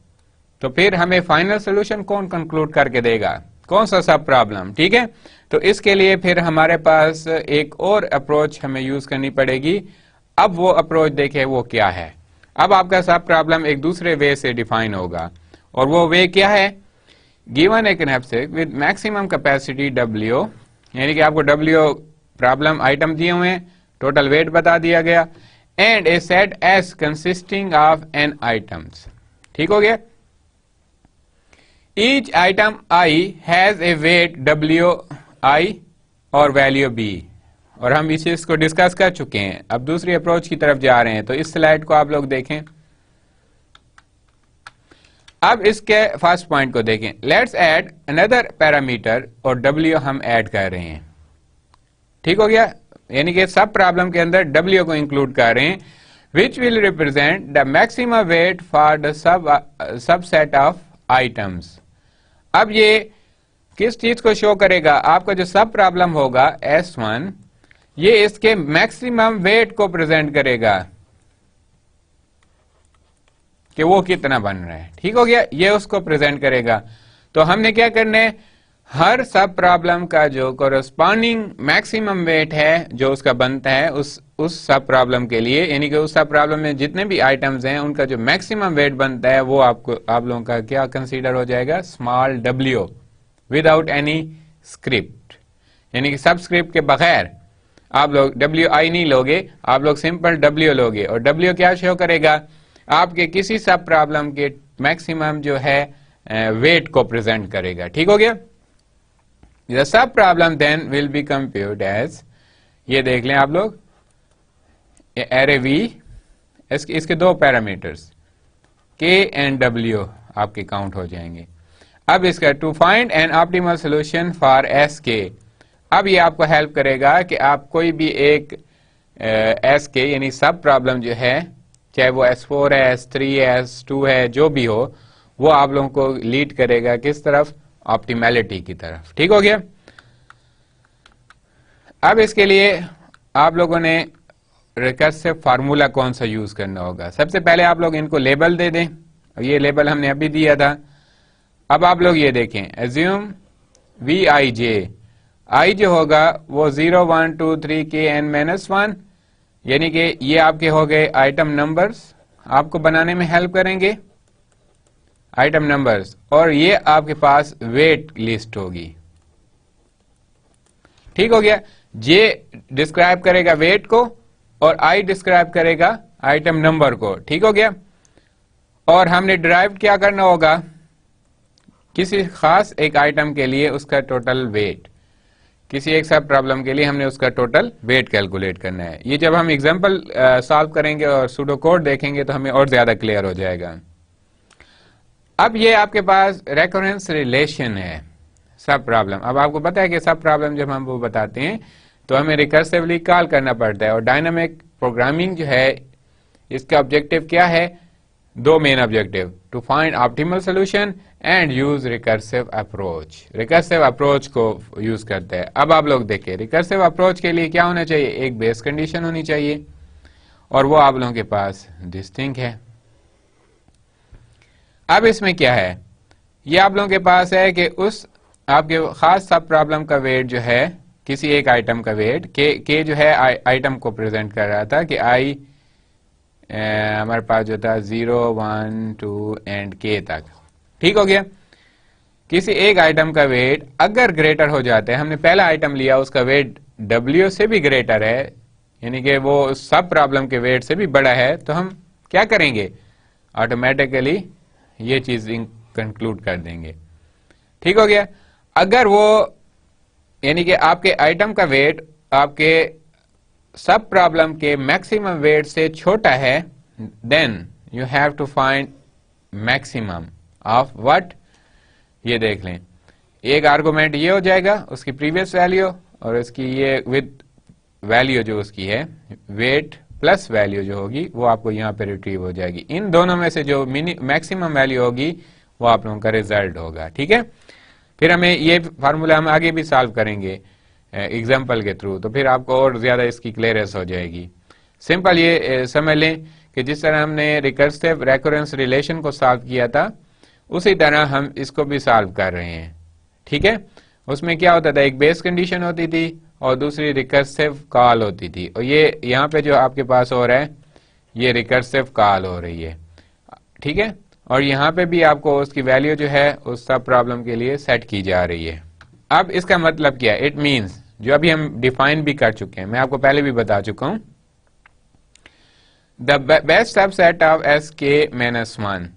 तो फिर हमें फाइनल सॉल्यूशन कौन कंक्लूड करके देगा? कौन सा सब प्रॉब्लम? ठीक है. तो इसके लिए फिर हमारे पास एक और अप्रोच हमें यूज करनी पड़ेगी. अब वो अप्रोच देखें वो क्या है. अब आपका सब प्रॉब्लम एक दूसरे वे से डिफाइन होगा, और वो वे क्या है? Given a capacity with maximum capacity W, यानी कि आपको W प्रॉब्लम आइटम दिए हुए हैं, टोटल वेट बता दिया गया, and a set S consisting of n items. ठीक हो गया. Each item I has a weight WI और वैल्यू B, और हम इस चीज को डिस्कस कर चुके हैं. अब दूसरी अप्रोच की तरफ जा रहे हैं. तो इस स्लाइड को आप लोग देखें. अब इसके फर्स्ट पॉइंट को देखें. लेट्स ऐड अनदर पैरामीटर, और W हम ऐड कर रहे हैं. ठीक हो गया. यानी कि सब प्रॉब्लम के अंदर W को इंक्लूड कर रहे हैं, which will represent the maximum weight for the subset of items. अब ये किस चीज को शो करेगा? आपका जो सब प्रॉब्लम होगा S1, ये इसके मैक्सिमम वेट को प्रेजेंट करेगा. कि वो कितना बन रहा है। ठीक हो गया, ये उसको प्रेजेंट करेगा। तो हमने क्या करना है, हर सब प्रॉब्लम का जो कोरस्पॉन्डिंग मैक्सिमम वेट है जो उसका बनता है उस सब प्रॉब्लम के लिए, यानी कि उस सब प्रॉब्लम में जितने भी आइटम्स हैं उनका जो मैक्सिमम वेट बनता है वो आप लोगों का क्या कंसीडर हो जाएगा, small w without any script, यानी कि सब स्क्रिप्ट के बगैर आप लोग WI नहीं लोगे, आप लोग सिंपल W लोगे। और W क्या शो करेगा, आपके किसी सब प्रॉब्लम के मैक्सिमम जो है वेट को प्रेजेंट करेगा। ठीक हो गया। The sub problem then will be computed as, ये देख लें आप लोग, array V, इसके दो पैरामीटर्स K and W आपके काउंट हो जाएंगे। अब इसका to find an optimal solution for SK, अब ये आपको हेल्प करेगा कि आप कोई भी एक SK यानी सब प्रॉब्लम जो है, चाहे वो S4 है, S3 है, S2 है, जो भी हो, वो आप लोगों को लीड करेगा किस तरफ, ऑप्टिमैलिटी की तरफ। ठीक हो गया। अब इसके लिए आप लोगों ने रिकर्सिव फार्मूला कौन सा यूज करना होगा। सबसे पहले आप लोग इनको लेबल दे दें, ये लेबल हमने अभी दिया था। अब आप लोग ये देखें, एज्यूम Vij, I जो होगा वो 0 1 2 3 Kn-1, यानी कि ये आपके हो गए आइटम नंबर्स, आपको बनाने में हेल्प करेंगे आइटम नंबर्स, और ये आपके पास वेट लिस्ट होगी। ठीक हो गया। जे डिस्क्राइब करेगा वेट को और आई डिस्क्राइब करेगा आइटम नंबर को। ठीक हो गया। और हमने डिराइव क्या करना होगा, किसी खास एक आइटम के लिए उसका टोटल वेट, किसी एक सब प्रॉब्लम के लिए हमने उसका टोटल वेट कैलकुलेट करना है। ये जब हम एग्जांपल सॉल्व करेंगे और सूडो कोड देखेंगे तो हमें और ज्यादा क्लियर हो जाएगा। अब ये आपके पास रेकरेंस रिलेशन है सब प्रॉब्लम। अब आपको पता है कि सब प्रॉब्लम जब हम वो बताते हैं तो हमें रिकर्सिवली कॉल करना पड़ता है। और डायनामिक प्रोग्रामिंग जो है इसका ऑब्जेक्टिव क्या है, दो main objective, to find optimal solution and use recursive approach. Recursive approach को यूज करते हैं। अब आप लोग देखिए, रिकर्सिव अप्रोच के लिए क्या होना चाहिए, एक बेस कंडीशन होनी चाहिए, और वो आप लोगों के पास दिस थिंग है। अब इसमें क्या है, ये आप लोगों के पास है कि उस आपके खास सब प्रॉब्लम का वेट जो है, किसी एक आइटम का वेट के जो है आइटम को प्रेजेंट कर रहा था कि आई हमारे पास जो था 0 1 2 एंड K तक। ठीक हो गया। किसी एक आइटम का वेट अगर ग्रेटर हो जाता है, हमने पहला आइटम लिया उसका वेट W से भी ग्रेटर है, यानी कि वो सब प्रॉब्लम के वेट से भी बड़ा है, तो हम क्या करेंगे, ऑटोमेटिकली ये चीज कंक्लूड कर देंगे। ठीक हो गया। अगर वो यानी कि आपके आइटम का वेट आपके सब प्रॉब्लम के मैक्सिमम वेट से छोटा है, then you have to find maximum of what, ये देख लें, एक आर्गुमेंट ये हो जाएगा उसकी प्रीवियस वैल्यू, और इसकी ये विद वैल्यू जो उसकी है वेट प्लस वैल्यू जो होगी वो आपको यहाँ पे रिट्रीव हो जाएगी। इन दोनों में से जो मैक्सिमम वैल्यू होगी वो आप लोगों का रिजल्ट होगा। ठीक है। फिर हमें ये फार्मूला हम आगे भी सॉल्व करेंगे एग्जाम्पल के थ्रू, तो फिर आपको और ज्यादा इसकी क्लियरेंस हो जाएगी। सिंपल ये समझ लें कि जिस तरह हमने रिकर्सिव रेकरेंस रिलेशन को सॉल्व किया था उसी तरह हम इसको भी सॉल्व कर रहे हैं। ठीक है। उसमें क्या होता था, एक बेस कंडीशन होती थी और दूसरी रिकर्सिव कॉल होती थी, और ये यहाँ पे जो आपके पास हो रहा है ये रिकर्सिव कॉल हो रही है। ठीक है। और यहाँ पे भी आपको उसकी वैल्यू जो है उस सब प्रॉब्लम के लिए सेट की जा रही है। अब इसका मतलब क्या है, इट मीन्स जो अभी हम डिफाइन भी कर चुके हैं, मैं आपको पहले भी बता चुका हूं, the best subset of SK-1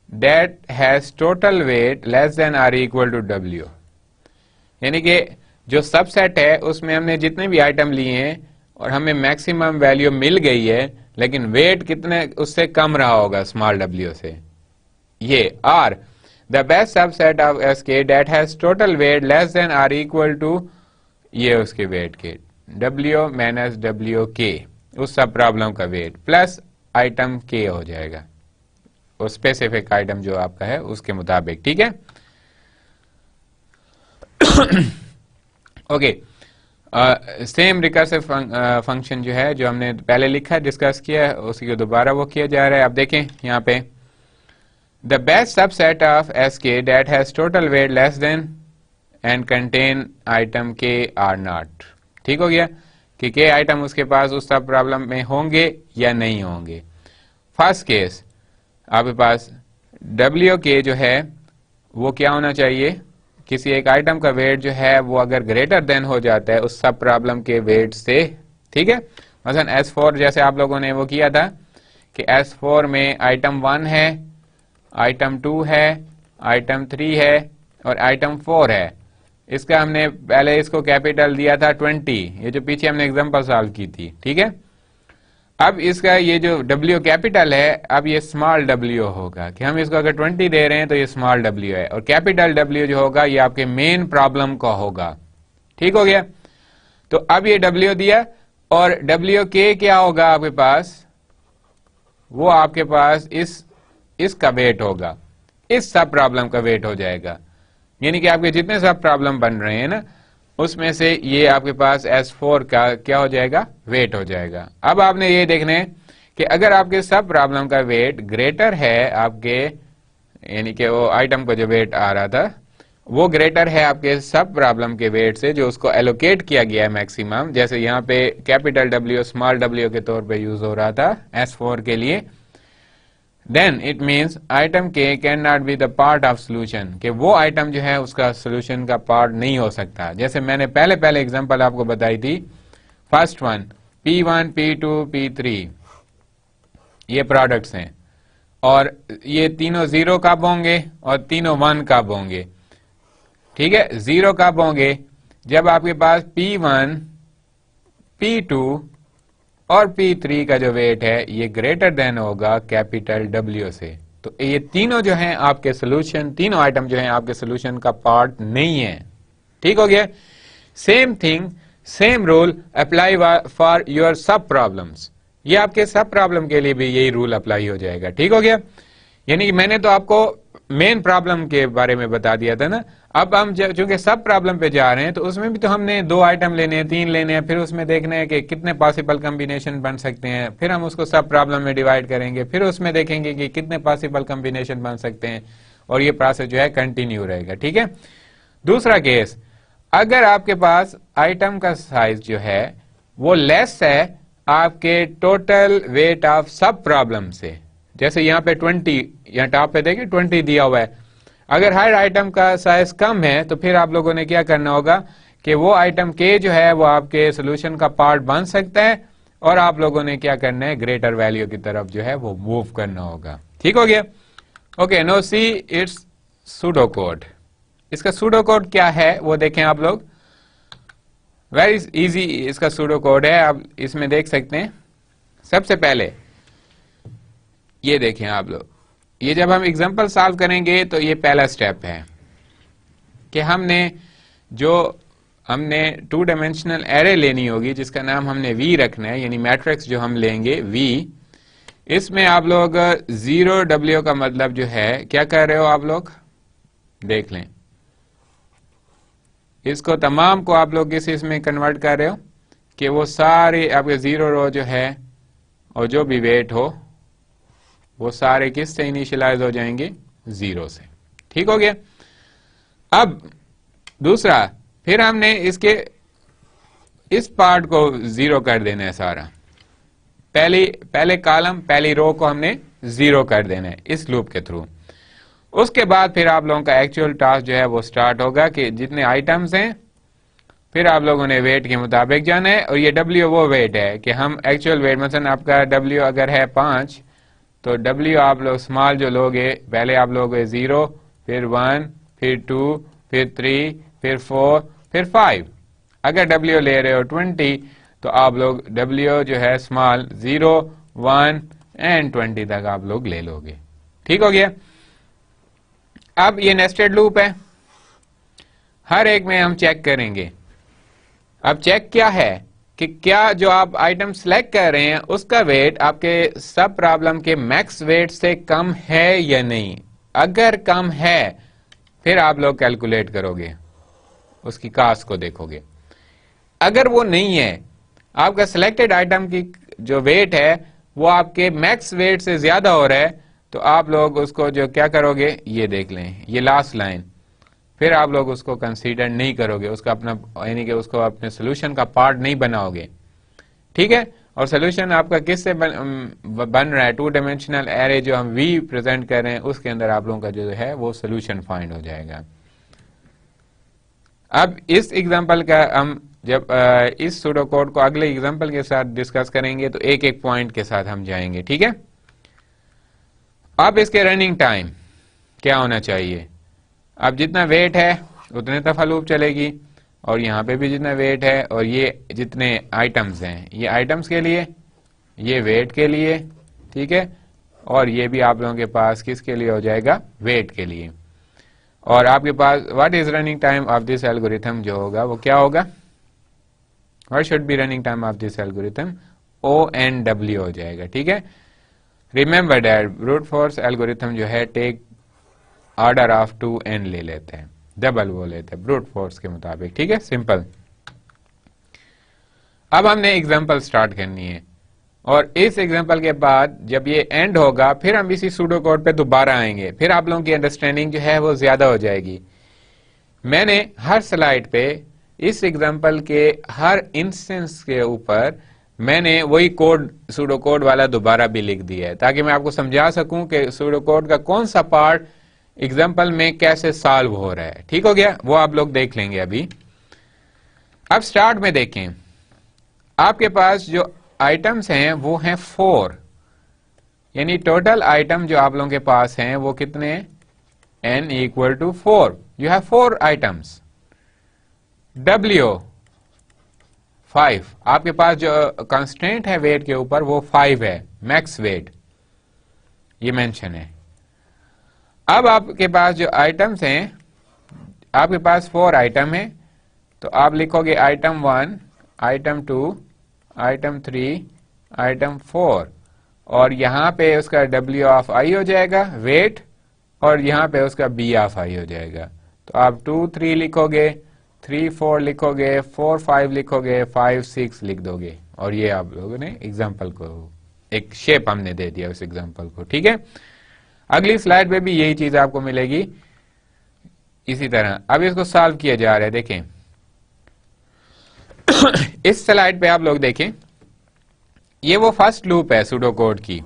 that has total weight less than or equal to W, यानी कि जो सबसेट है उसमें हमने जितने भी आइटम लिए हैं और हमें मैक्सिमम वैल्यू मिल गई है, लेकिन वेट कितने उससे कम रहा होगा स्मॉल w से, ये are the best subset of SK that has total weight less than or equal to ये उसके वेट के W माइनस WK, उस सब प्रॉब्लम का वेट प्लस आइटम K हो जाएगा, और स्पेसिफिक आइटम जो आपका है उसके मुताबिक। ठीक है। ओके। सेम रिकर्सिव फंक्शन जो है जो हमने पहले लिखा डिस्कस किया है उसी को दोबारा वो किया जा रहा है। अब देखें यहाँ पे the best subset of SK that has total weight less than and contain item K are not। ठीक हो गया कि K आइटम उसके पास उस सब प्रॉब्लम में होंगे या नहीं होंगे। फर्स्ट केस आपके पास WK जो है वो क्या होना चाहिए, किसी एक आइटम का वेट जो है वो अगर ग्रेटर देन हो जाता है उस सब प्रॉब्लम के वेट से, ठीक है। मसलन S4 जैसे आप लोगों ने वो किया था कि S4 में आइटम 1 है, आइटम 2 है, आइटम 3 है और आइटम 4 है। इसका हमने पहले इसको कैपिटल दिया था 20, ये जो पीछे हमने एग्जांपल सॉल्व की थी, ठीक है। अब इसका ये जो W कैपिटल है, अब ये स्मॉल W होगा कि हम इसको अगर 20 दे रहे हैं तो ये स्मॉल W है और कैपिटल W जो होगा ये आपके मेन प्रॉब्लम का होगा। ठीक हो गया। तो अब ये W दिया और WK क्या होगा आपके पास, वो आपके पास इसका वेट होगा, इस सब प्रॉब्लम का वेट हो जाएगा। यानी कि आपके जितने सब प्रॉब्लम बन रहे हैं ना उसमें से ये आपके पास S4 का क्या हो जाएगा, वेट हो जाएगा। अब आपने ये देखना है कि अगर आपके सब प्रॉब्लम का वेट ग्रेटर है आपके, यानी कि वो आइटम का जो वेट आ रहा था वो ग्रेटर है आपके सब प्रॉब्लम के वेट से जो उसको एलोकेट किया गया है मैक्सिमम, जैसे यहाँ पे कैपिटल W स्मॉल W के तौर पे यूज हो रहा था S4 के लिए, then it means item K can not be the part of solution, कि वो आइटम जो है उसका सोल्यूशन का पार्ट नहीं हो सकता। जैसे मैंने पहले एग्जांपल आपको बताई थी, first one P1 P2 P3 ये प्रोडक्ट्स हैं और ये तीनों 0 कब होंगे और तीनों 1 कब होंगे, ठीक है। 0 कब होंगे, जब आपके पास P1 P2 और P3 का जो वेट है ये ग्रेटर देन होगा कैपिटल W से। तो ये तीनों जो हैं आपके सोल्यूशन, तीनों आइटम जो हैं आपके सोल्यूशन का पार्ट नहीं है। ठीक हो गया। Same thing, same rule apply for your सब प्रॉब्लम्स, ये आपके सब प्रॉब्लम के लिए भी यही रूल अप्लाई हो जाएगा। ठीक हो गया। यानी कि मैंने तो आपको मेन प्रॉब्लम के बारे में बता दिया था ना, अब हम चूंकि सब प्रॉब्लम पे जा रहे हैं तो उसमें भी तो हमने 2 आइटम लेने हैं, 3 लेने हैं, फिर उसमें देखना है कि कितने पॉसिबल कॉम्बिनेशन बन सकते हैं, फिर हम उसको सब प्रॉब्लम में डिवाइड करेंगे, फिर उसमें देखेंगे कि कितने पॉसिबल कॉम्बिनेशन बन सकते हैं और ये प्रोसेस जो है कंटिन्यू रहेगा। ठीक है। दूसरा केस, अगर आपके पास आइटम का साइज जो है वो लेस है आपके total weight of sub problem से, जैसे यहाँ पे 20, यहाँ टॉप पे देखिए 20 दिया हुआ है, अगर हर आइटम का साइज कम है तो फिर आप लोगों ने क्या करना होगा कि वो आइटम K जो है वो आपके सोल्यूशन का पार्ट बन सकता है और आप लोगों ने क्या करना है, ग्रेटर वैल्यू की तरफ जो है वो मूव करना होगा। ठीक हो गया। Okay, no see it's pseudo code. इसका सूडो कोड क्या है वो देखें आप लोग, वेरी इजी इसका सूडो कोड है, आप इसमें देख सकते हैं। सबसे पहले ये देखें आप लोग, ये जब हम एग्जांपल सॉल्व करेंगे तो ये पहला स्टेप है कि हमने 2 डायमेंशनल एरे लेनी होगी जिसका नाम हमने V रखना है, यानी मैट्रिक्स जो हम लेंगे V। इसमें आप लोग 0W का मतलब जो है क्या कर रहे हो आप लोग देख लें, इसको तमाम को आप लोग किस इसमें कन्वर्ट कर रहे हो कि वो सारे आपके 0 रो जो है और जो भी वेट हो वो सारे किस से इनिशियलाइज हो जाएंगे, 0 से। ठीक हो गया। अब दूसरा, फिर हमने इसके इस पार्ट को 0 कर देना है सारा, पहले कॉलम पहली रो को हमने 0 कर देना है इस लूप के थ्रू। उसके बाद फिर आप लोगों का एक्चुअल टास्क जो है वो स्टार्ट होगा कि जितने आइटम्स हैं फिर आप लोगों ने वेट के मुताबिक जाना है और ये W वो वेट है कि हम एक्चुअल वेट, मतलब आपका W अगर है 5 तो W आप लोग स्मॉल जो लोगे, पहले आप लोगे 0, फिर 1, फिर 2, फिर 3, फिर 4, फिर 5। अगर W ले रहे हो 20 तो आप लोग W जो है स्मॉल 0, 1 एंड 20 तक आप लोग ले लोगे। ठीक हो गया। अब ये नेस्टेड लूप है, हर एक में हम चेक करेंगे। अब चेक क्या है कि क्या जो आप आइटम सेलेक्ट कर रहे हैं उसका वेट आपके सब प्रॉब्लम के मैक्स वेट से कम है या नहीं। अगर कम है फिर आप लोग कैलकुलेट करोगे, उसकी कास्ट को देखोगे। अगर वो नहीं है, आपका सिलेक्टेड आइटम की जो वेट है वो आपके मैक्स वेट से ज्यादा हो रहा है, तो आप लोग उसको जो क्या करोगे, ये देख लें, ये लास्ट लाइन, फिर आप लोग उसको कंसीडर नहीं करोगे, उसका अपना यानी कि उसको अपने सोल्यूशन का पार्ट नहीं बनाओगे, ठीक है। और सोल्यूशन आपका किससे बन रहा है, 2 डायमेंशनल एरे जो हम वी प्रेजेंट कर रहे हैं उसके अंदर आप लोगों का जो है वो सोल्यूशन फाइंड हो जाएगा। अब इस एग्जांपल का हम जब इस सूडो कोड को अगले एग्जांपल के साथ डिस्कस करेंगे तो एक एक पॉइंट के साथ हम जाएंगे, ठीक है। अब इसके रनिंग टाइम क्या होना चाहिए, अब जितना वेट है उतने दफा लूप चलेगी, और यहाँ पे भी जितना वेट है, और ये जितने आइटम्स हैं, ये आइटम्स के लिए, ये वेट के लिए, ठीक है, और ये भी आप लोगों के पास किसके लिए हो जाएगा, वेट के लिए। और आपके पास what is running time of this algorithm जो होगा वो क्या होगा, what should be running time of this algorithm, ONW हो जाएगा, ठीक है। Remember that brute force algorithm जो है टेक ऑर्डर ऑफ 2n ले लेते हैं, डबल वो लेते हैं ब्रूट फोर्स के मुताबिक, ठीक है, सिंपल। अब हमने एग्जांपल स्टार्ट करनी है, और इस एग्जांपल के बाद जब ये एंड होगा फिर हम इसी सूडो कोड पे दोबारा आएंगे, फिर आप लोगों की अंडरस्टैंडिंग जो है वो ज्यादा हो जाएगी। मैंने हर स्लाइड पे इस एग्जांपल के हर इंस्टेंस के ऊपर मैंने वही कोड सूडो कोड वाला दोबारा भी लिख दिया है, ताकि मैं आपको समझा सकूं कि सूडो कोड का कौन सा पार्ट एग्जाम्पल में कैसे सॉल्व हो रहा है, ठीक हो गया, वो आप लोग देख लेंगे अभी। अब स्टार्ट में देखें, आपके पास जो आइटम्स हैं वो हैं 4, यानी टोटल आइटम जो आप लोगों के पास हैं वो कितने, n equal to 4, you have 4 items, W 5, आपके पास जो कंस्ट्रेंट है वेट के ऊपर वो 5 है, मैक्स वेट ये मेंशन है। अब आपके पास जो आइटम्स हैं, आपके पास 4 आइटम है, तो आप लिखोगे आइटम 1, आइटम 2, आइटम 3, आइटम 4, और यहां पे उसका W ऑफ I हो जाएगा वेट, और यहां पे उसका B ऑफ I हो जाएगा। तो आप 2 3 लिखोगे, 3 4 लिखोगे, 4 5 लिखोगे, 5 6 लिख दोगे, और ये आप लोगों ने एग्जाम्पल को एक शेप हमने दे दिया उस एग्जाम्पल को, ठीक है। अगली स्लाइड पे भी यही चीज आपको मिलेगी इसी तरह। अब इसको सॉल्व किया जा रहा है, देखें इस स्लाइड पे आप लोग देखें, ये वो फर्स्ट लूप है सूडो कोड की,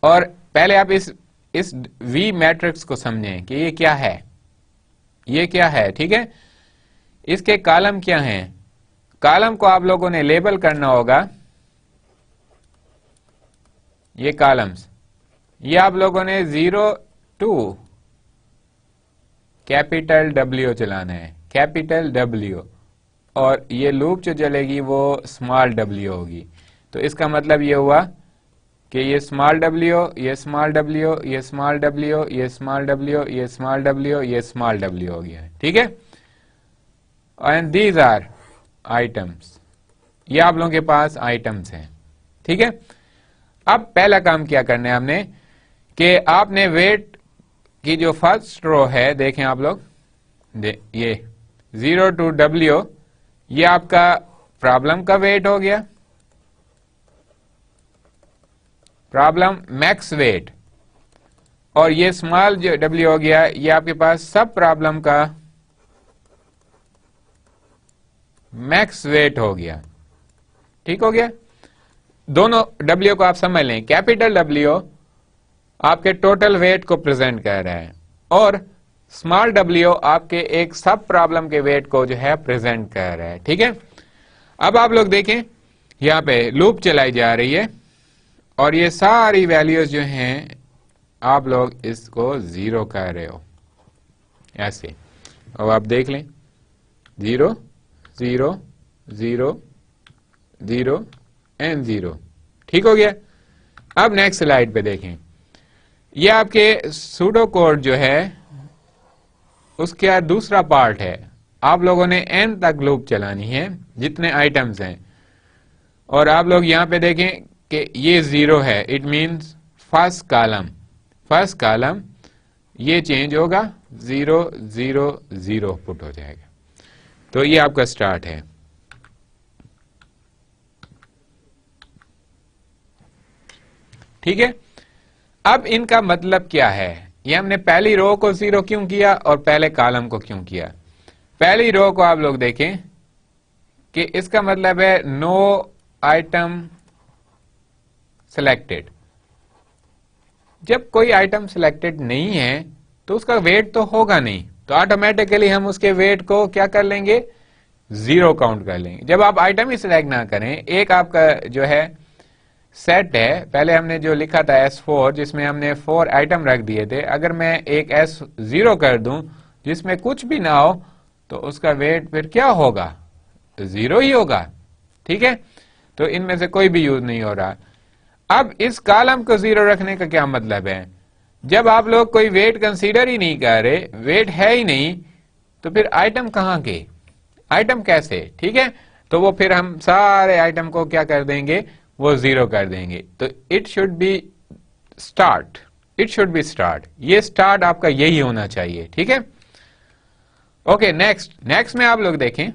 और पहले आप इस V मैट्रिक्स को समझें कि ये क्या है, ये क्या है, ठीक है। इसके कॉलम क्या हैं, कॉलम को आप लोगों ने लेबल करना होगा, ये कॉलम्स, ये आप लोगों ने 0 to कैपिटल W चलाना है, कैपिटल W, और ये लूप जो चलेगी वो स्मॉल w होगी। तो इसका मतलब ये हुआ कि ये स्मॉल w, ये स्मॉल w, ये स्मॉल w, ये स्मॉल w, ये स्मॉल w, ये स्मॉल w हो गया, ठीक है। एंड दीज आर आइटम्स, ये आप लोगों के पास आइटम्स हैं, ठीक है। अब पहला काम क्या करना है हमने कि आपने वेट की जो फर्स्ट रो है, देखें आप लोग, ये 0 to W, ये आपका प्रॉब्लम का वेट हो गया, प्रॉब्लम मैक्स वेट, और ये स्मॉल जो W हो गया ये आपके पास सब प्रॉब्लम का मैक्स वेट हो गया, ठीक हो गया। दोनों W को आप समझ लें, कैपिटल W आपके टोटल वेट को प्रेजेंट कर रहा है, और स्मॉल w आपके एक सब प्रॉब्लम के वेट को जो है प्रेजेंट कर रहा है, ठीक है। अब आप लोग देखें, यहां पे लूप चलाई जा रही है, और ये सारी वैल्यूज जो हैं आप लोग इसको 0 कर रहे हो ऐसे, अब आप देख लें 0 0 0 0 एंड 0, ठीक हो गया। अब नेक्स्ट स्लाइड पे देखें, ये आपके सूडो कोड जो है उसका दूसरा पार्ट है, आप लोगों ने n तक लूप चलानी है जितने आइटम्स हैं, और आप लोग यहां पे देखें कि ये 0 है, इट मींस फर्स्ट कॉलम ये चेंज होगा, 0 0 0 पुट हो जाएगा। तो ये आपका स्टार्ट है, ठीक है। अब इनका मतलब क्या है, ये हमने पहली रो को 0 क्यों किया और पहले कॉलम को क्यों किया। पहली रो को आप लोग देखें कि इसका मतलब है नो आइटम सिलेक्टेड। जब कोई आइटम सिलेक्टेड नहीं है तो उसका वेट तो होगा नहीं, तो ऑटोमेटिकली हम उसके वेट को क्या कर लेंगे, 0 काउंट कर लेंगे। जब आप आइटम ही सिलेक्ट ना करें, एक आपका जो है सेट है, पहले हमने जो लिखा था S4 जिसमें हमने 4 आइटम रख दिए थे, अगर मैं एक S0 कर दूं जिसमें कुछ भी ना हो तो उसका वेट फिर क्या होगा, 0 ही होगा। ठीक है, तो इनमें से कोई भी यूज नहीं हो रहा। अब इस कॉलम को 0 रखने का क्या मतलब है, जब आप लोग कोई वेट कंसीडर ही नहीं कर रहे, वेट है ही नहीं, तो फिर आइटम कहां के, आइटम कैसे। ठीक है, तो वो फिर हम सारे आइटम को क्या कर देंगे, वो 0 कर देंगे। तो it should be start, it should be start, ये स्टार्ट आपका यही होना चाहिए। ठीक है, ओके। नेक्स्ट में आप लोग देखें,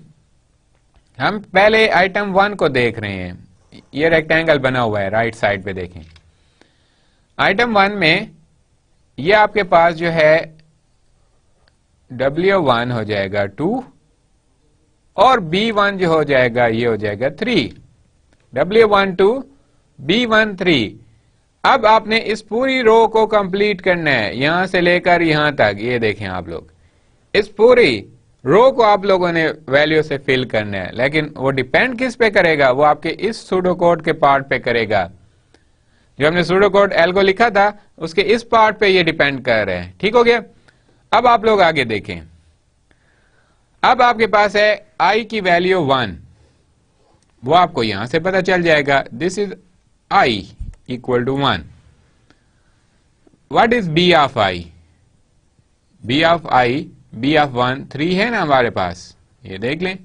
हम पहले आइटम 1 को देख रहे हैं, ये रेक्टेंगल बना हुआ है राइट साइड पे, देखें आइटम 1 में ये आपके पास जो है W1 हो जाएगा 2 और B1 जो हो जाएगा ये हो जाएगा 3, W1 2 B1 3। अब आपने इस पूरी रो को कंप्लीट करना है यहां से लेकर यहां तक, ये देखें आप लोग, इस पूरी रो को आप लोगों ने वैल्यू से फिल करना है, लेकिन वो डिपेंड किस पे करेगा, वो आपके इस सूडो कोड के पार्ट पे करेगा। जो हमने सूडो कोड एल्गो लिखा था उसके इस पार्ट पे ये डिपेंड कर रहे हैं। ठीक हो गया, अब आप लोग आगे देखें, अब आपके पास है I की वैल्यू 1, वो आपको यहां से पता चल जाएगा, this is I equal to 1। What is B of I, B of I, B of 1 3 है ना हमारे पास, ये देख लें।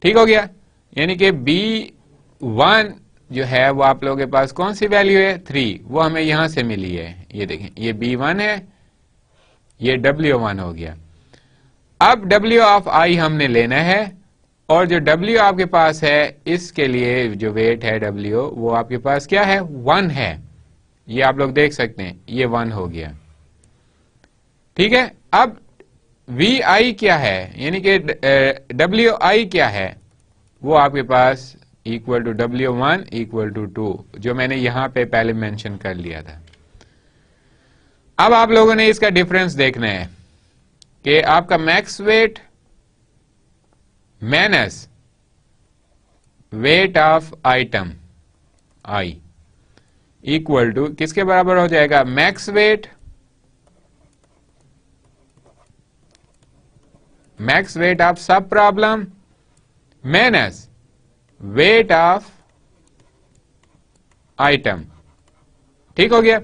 ठीक हो गया, यानी कि B1 जो है वो आप लोगों के पास कौन सी वैल्यू है, 3, वो हमें यहां से मिली है। ये देखें, ये B1 है, ये W1 हो गया। अब W ऑफ I हमने लेना है, और जो W आपके पास है इसके लिए जो वेट है W, वो आपके पास क्या है, 1 है। ये आप लोग देख सकते हैं, ये 1 हो गया। ठीक है, अब VI क्या है, यानी कि WI क्या है, वो आपके पास equal to W1 equal to 2, जो मैंने यहां पे पहले मेंशन कर लिया था। अब आप लोगों ने इसका डिफरेंस देखना है कि आपका max weight minus weight of item I equal to किसके बराबर हो जाएगा, max weight of sub problem minus weight of item. ठीक हो गया,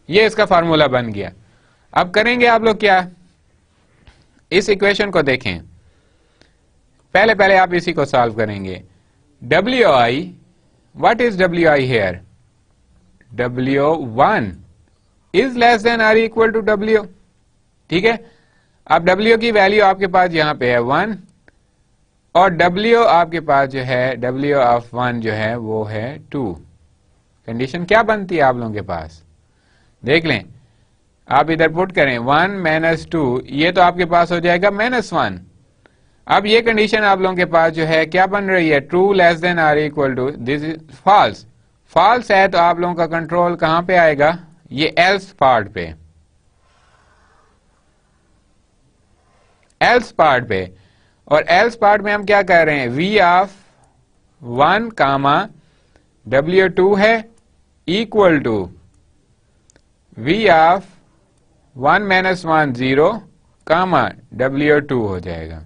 ये इसका फार्मूला बन गया। अब करेंगे आप लोग क्या, इस इक्वेशन को देखें, पहले आप इसी को सॉल्व करेंगे। WI, what is WI here, W1 is less than or equal to W। ठीक है, अब W की वैल्यू आपके पास यहां पे है 1, और W आपके पास जो है, W ऑफ 1 जो है वो है 2। कंडीशन क्या बनती है आप लोगों के पास, देख लें, आप इधर पुट करें 1 माइनस 2, ये तो आपके पास हो जाएगा -1। अब ये कंडीशन आप लोगों के पास जो है क्या बन रही है, true less than or equal to, this is false. False है तो आप लोगों का कंट्रोल कहां पे आएगा, ये एल्स पार्ट पे, एल्स पार्ट पे। और एल्स पार्ट में हम क्या कर रहे हैं, V ऑफ 1 कामा W2 है equal to V of 1 minus 1 0 comma W2 हो जाएगा,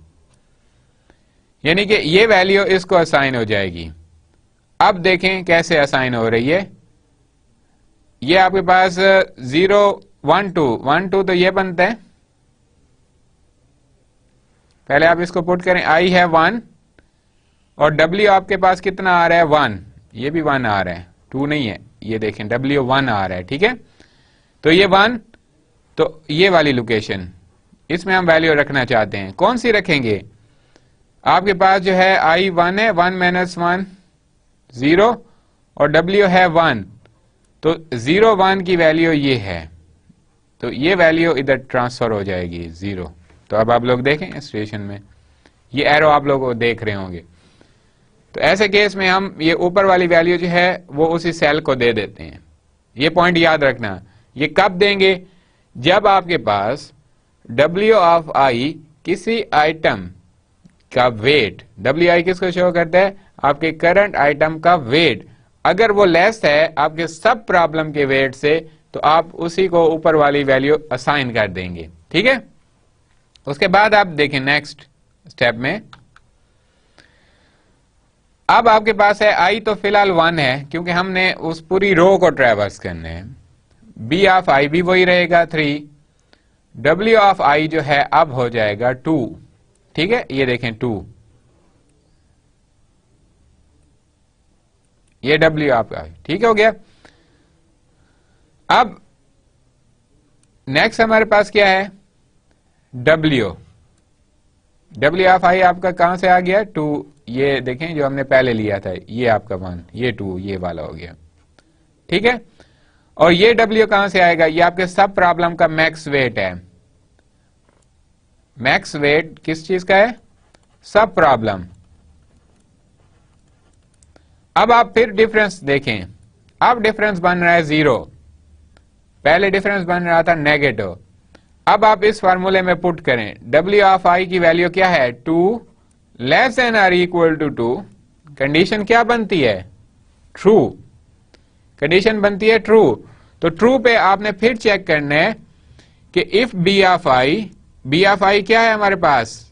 यानी कि ये वैल्यू इसको असाइन हो जाएगी। अब देखें कैसे असाइन हो रही है, ये आपके पास 0 1 2 1 2 तो ये बनता है, पहले आप इसको पुट करें, I है 1 और W आपके पास कितना आ रहा है 1, ये भी 1 आ रहा है, 2 नहीं है, ये देखें W1 आ रहा है। ठीक है, तो ये 1, तो ये वाली लोकेशन इसमें हम वैल्यू रखना चाहते हैं, कौन सी रखेंगे, आपके पास जो है I 1 है, 1 माइनस 1 0 और W है 1, तो 0 1 की वैल्यू ये है, तो ये वैल्यू इधर ट्रांसफर हो जाएगी 0। तो अब आप लोग देखें इस सिचुएशन में ये एरो आप लोग देख रहे होंगे। तो ऐसे केस में हम ये ऊपर वाली वैल्यू जो है वो उसी सेल को दे देते हैं। ये पॉइंट याद रखना। ये कब देंगे? जब आपके पास W ऑफ I किसी आइटम का वेट, WI किसको शो करता है? आपके करंट आइटम का वेट, अगर वो लेस है आपके सब प्रॉब्लम के वेट से, तो आप उसी को ऊपर वाली वैल्यू असाइन कर देंगे। ठीक है, उसके बाद आप देखें नेक्स्ट स्टेप में, अब आपके पास है I तो फिलहाल 1 है क्योंकि हमने उस पूरी रो को ट्रेवर्स करना है। B ऑफ I भी वही रहेगा 3, W ऑफ I जो है अब हो जाएगा 2। ठीक है, ये देखें 2, ये W ऑफ I ठीक हो गया। अब नेक्स्ट हमारे पास क्या है? W ऑफ I आपका कहां से आ गया? 2। ये देखें जो हमने पहले लिया था, ये आपका 1, ये 2, ये वाला हो गया। ठीक है, और ये W कहां से आएगा? ये आपके सब प्रॉब्लम का मैक्स वेट है। मैक्स वेट किस चीज का है? सब प्रॉब्लम। अब आप फिर डिफरेंस देखें, अब डिफरेंस बन रहा है 0, पहले डिफरेंस बन रहा था नेगेटिव। अब आप इस फार्मूले में पुट करें, W ऑफ I की वैल्यू क्या है? 2 लेस देन और इक्वल टू 2। कंडीशन क्या बनती है? ट्रू। कंडीशन बनती है ट्रू। तो ट्रू पे आपने फिर चेक करना है कि इफ B ऑफ I क्या है हमारे पास?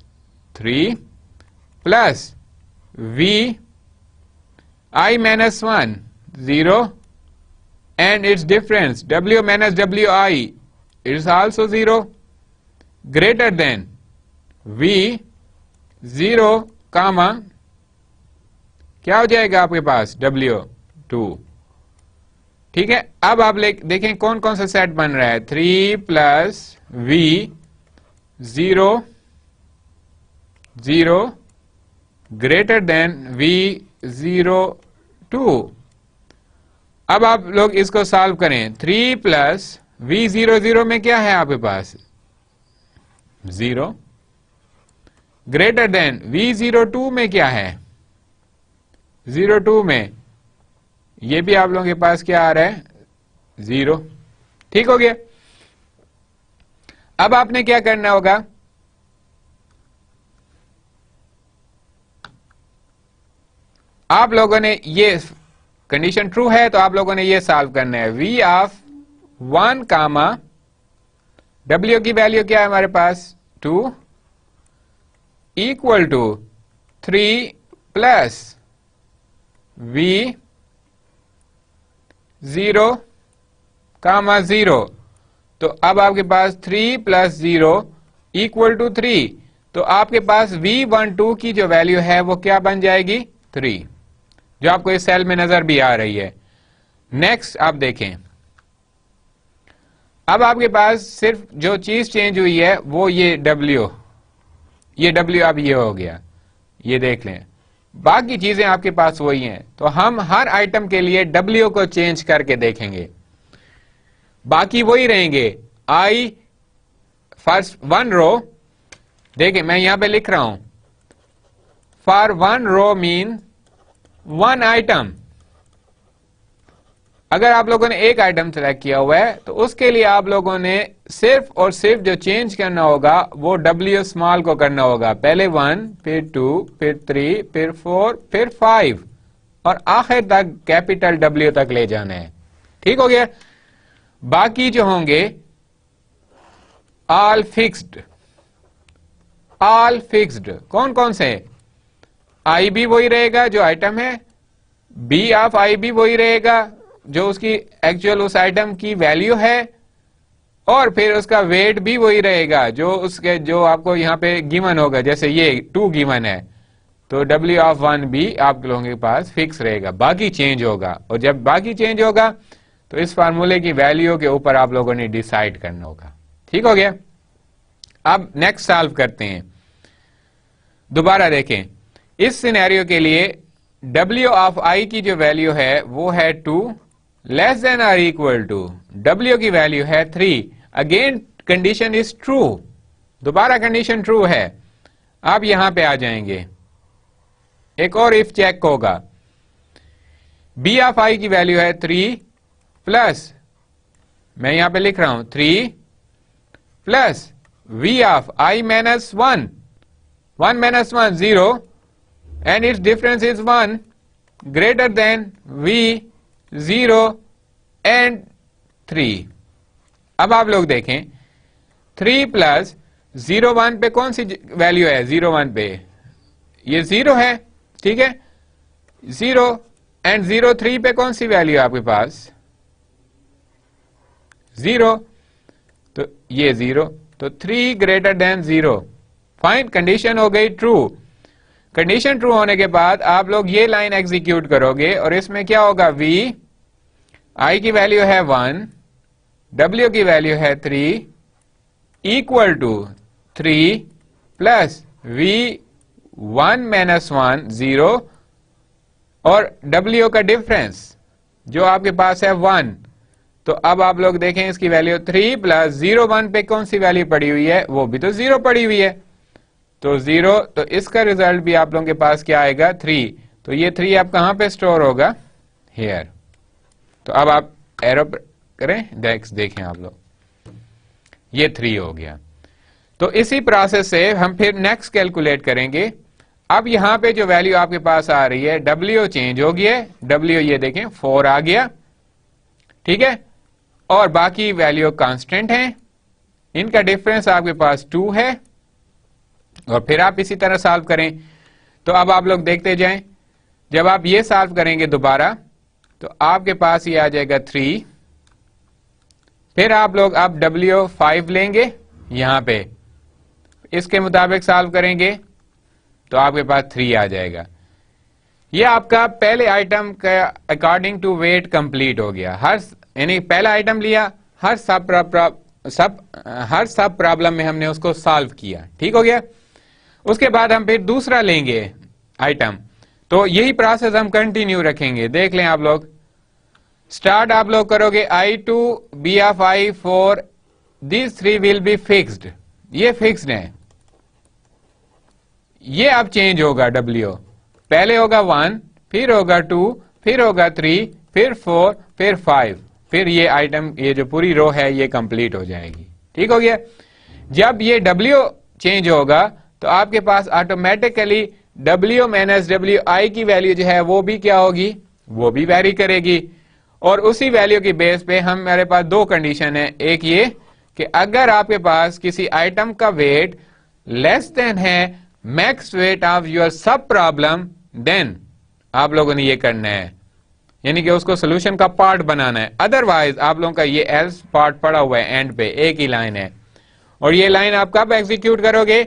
3 plus V I minus 1 0 and its difference W minus WI is also 0 greater than V 0 कामा क्या हो जाएगा आपके पास? W2। ठीक है, अब आप देखें कौन कौन सा सेट बन रहा है? 3 plus V 0 0 greater than V 0 2। अब आप लोग इसको सॉल्व करें। 3 प्लस V0 0 में क्या है आपके पास? 0 ग्रेटर देन V0 2 में क्या है? 0 2 में ये भी आप लोगों के पास क्या आ रहा है? 0। ठीक हो गया। अब आपने क्या करना होगा? आप लोगों ने ये कंडीशन ट्रू है तो आप लोगों ने ये सॉल्व करना है। V ऑफ 1 कामा W की वैल्यू क्या है हमारे पास? 2 इक्वल टू 3 प्लस V 0 कामा 0। तो अब आपके पास 3 प्लस 0 इक्वल टू 3। तो आपके पास V12 की जो वैल्यू है वो क्या बन जाएगी? 3, जो आपको इस सेल में नजर भी आ रही है। नेक्स्ट आप देखें, अब आपके पास सिर्फ जो चीज चेंज हुई है वो ये W अब ये हो गया, ये देख लें। बाकी चीजें आपके पास वही हैं। तो हम हर आइटम के लिए W को चेंज करके देखेंगे, बाकी वही रहेंगे। I फर्स्ट 1 रो, देखिए मैं यहां पे लिख रहा हूं, फॉर 1 रो मीन 1 आइटम। अगर आप लोगों ने एक आइटम सेलेक्ट किया हुआ है तो उसके लिए आप लोगों ने सिर्फ और सिर्फ जो चेंज करना होगा वो W स्मॉल को करना होगा। पहले 1, फिर 2, फिर 3, फिर 4, फिर 5 और आखिर तक कैपिटल W तक ले जाना है। ठीक हो गया। बाकी जो होंगे ऑल फिक्स्ड। कौन कौन से? I भी वही रहेगा जो आइटम है, B ऑफ I भी वही रहेगा जो उसकी एक्चुअल उस आइटम की वैल्यू है, और फिर उसका वेट भी वही रहेगा जो उसके जो आपको यहां पे गिवन होगा। जैसे ये 2 गिवन है तो W ऑफ 1 भी आप लोगों के पास फिक्स रहेगा, बाकी चेंज होगा। और जब बाकी चेंज होगा तो इस फार्मूले की वैल्यू के ऊपर आप लोगों ने डिसाइड करना होगा। ठीक हो गया। अब नेक्स्ट सॉल्व करते हैं। दोबारा देखें, इस सिनेरियो के लिए W ऑफ I की जो वैल्यू है वो है 2 लेस देन और इक्वल टू W की वैल्यू है 3, अगेन कंडीशन इज ट्रू, दोबारा कंडीशन ट्रू है। आप यहां पे आ जाएंगे, एक और इफ चेक होगा, B ऑफ I की वैल्यू है 3 प्लस, मैं यहां पे लिख रहा हूं 3 plus V of I minus 1, 1 minus 1 0 and it's difference is 1 greater than V 0 and 3। अब आप लोग देखें 3 प्लस 0 1 पे कौन सी वैल्यू है, 0 1 पे ये 0 है, ठीक है, 0 एंड 0 3 पे कौन सी वैल्यू है आपके पास, 0, तो ये 0, तो 3 ग्रेटर देन 0, फाइन, कंडीशन हो गई ट्रू। कंडीशन ट्रू होने के बाद आप लोग ये लाइन एग्जीक्यूट करोगे और इसमें क्या होगा, V I की वैल्यू है 1, W की वैल्यू है 3 equal to 3 plus V 1 minus 1 0 और W का डिफरेंस जो आपके पास है 1। तो अब आप लोग देखें इसकी वैल्यू 3 प्लस 0 1 पे कौन सी वैल्यू पड़ी हुई है, वो भी तो 0 पड़ी हुई है, तो 0, तो इसका रिजल्ट भी आप लोगों के पास क्या आएगा, 3। तो ये 3 आप कहां पे स्टोर होगा, हियर। तो अब आप एरो करें, देखें आप लोग, ये 3 हो गया। तो इसी प्रोसेस से हम फिर नेक्स्ट कैलकुलेट करेंगे। अब यहां पे जो वैल्यू आपके पास आ रही है, W चेंज हो गया, W ये देखें 4 आ गया, ठीक है, और बाकी वैल्यू कांस्टेंट हैं, इनका डिफरेंस आपके पास 2 है, और फिर आप इसी तरह सॉल्व करें। तो अब आप लोग देखते जाएं, जब आप ये सॉल्व करेंगे दोबारा तो आपके पास ये आ जाएगा 3, फिर आप लोग अब W 5 लेंगे, यहां पे इसके मुताबिक सॉल्व करेंगे तो आपके पास 3 आ जाएगा। ये आपका पहले आइटम का अकॉर्डिंग टू वेट कंप्लीट हो गया। हर यानी पहला आइटम लिया, हर सब प्रॉब्लम में हमने उसको सॉल्व किया, ठीक हो गया। उसके बाद हम फिर दूसरा लेंगे आइटम, तो यही प्रोसेस हम कंटिन्यू रखेंगे। देख लें आप लोग, स्टार्ट आप लोग करोगे I2 B of I 4, these 3 will be fixed, ये फिक्स्ड है, ये अब चेंज होगा W, पहले होगा 1, फिर होगा 2, फिर होगा 3, फिर 4, फिर 5, फिर ये आइटम, ये जो पूरी रो है ये कंप्लीट हो जाएगी, ठीक हो गया। जब ये W चेंज होगा तो आपके पास ऑटोमेटिकली W माइनस WI की वैल्यू जो है वो भी क्या होगी, वो भी वेरी करेगी, और उसी वैल्यू की बेस पे हमारे पास दो कंडीशन है। एक ये कि अगर आपके पास किसी आइटम का वेट लेस देन है max weight of your sub problem, then आप लोगों ने ये करना है, यानी कि उसको सोल्यूशन का पार्ट बनाना है। अदरवाइज आप लोगों का ये एल्स पार्ट पड़ा हुआ है एंड पे, एक ही लाइन है, और ये लाइन आप कब एग्जीक्यूट करोगे,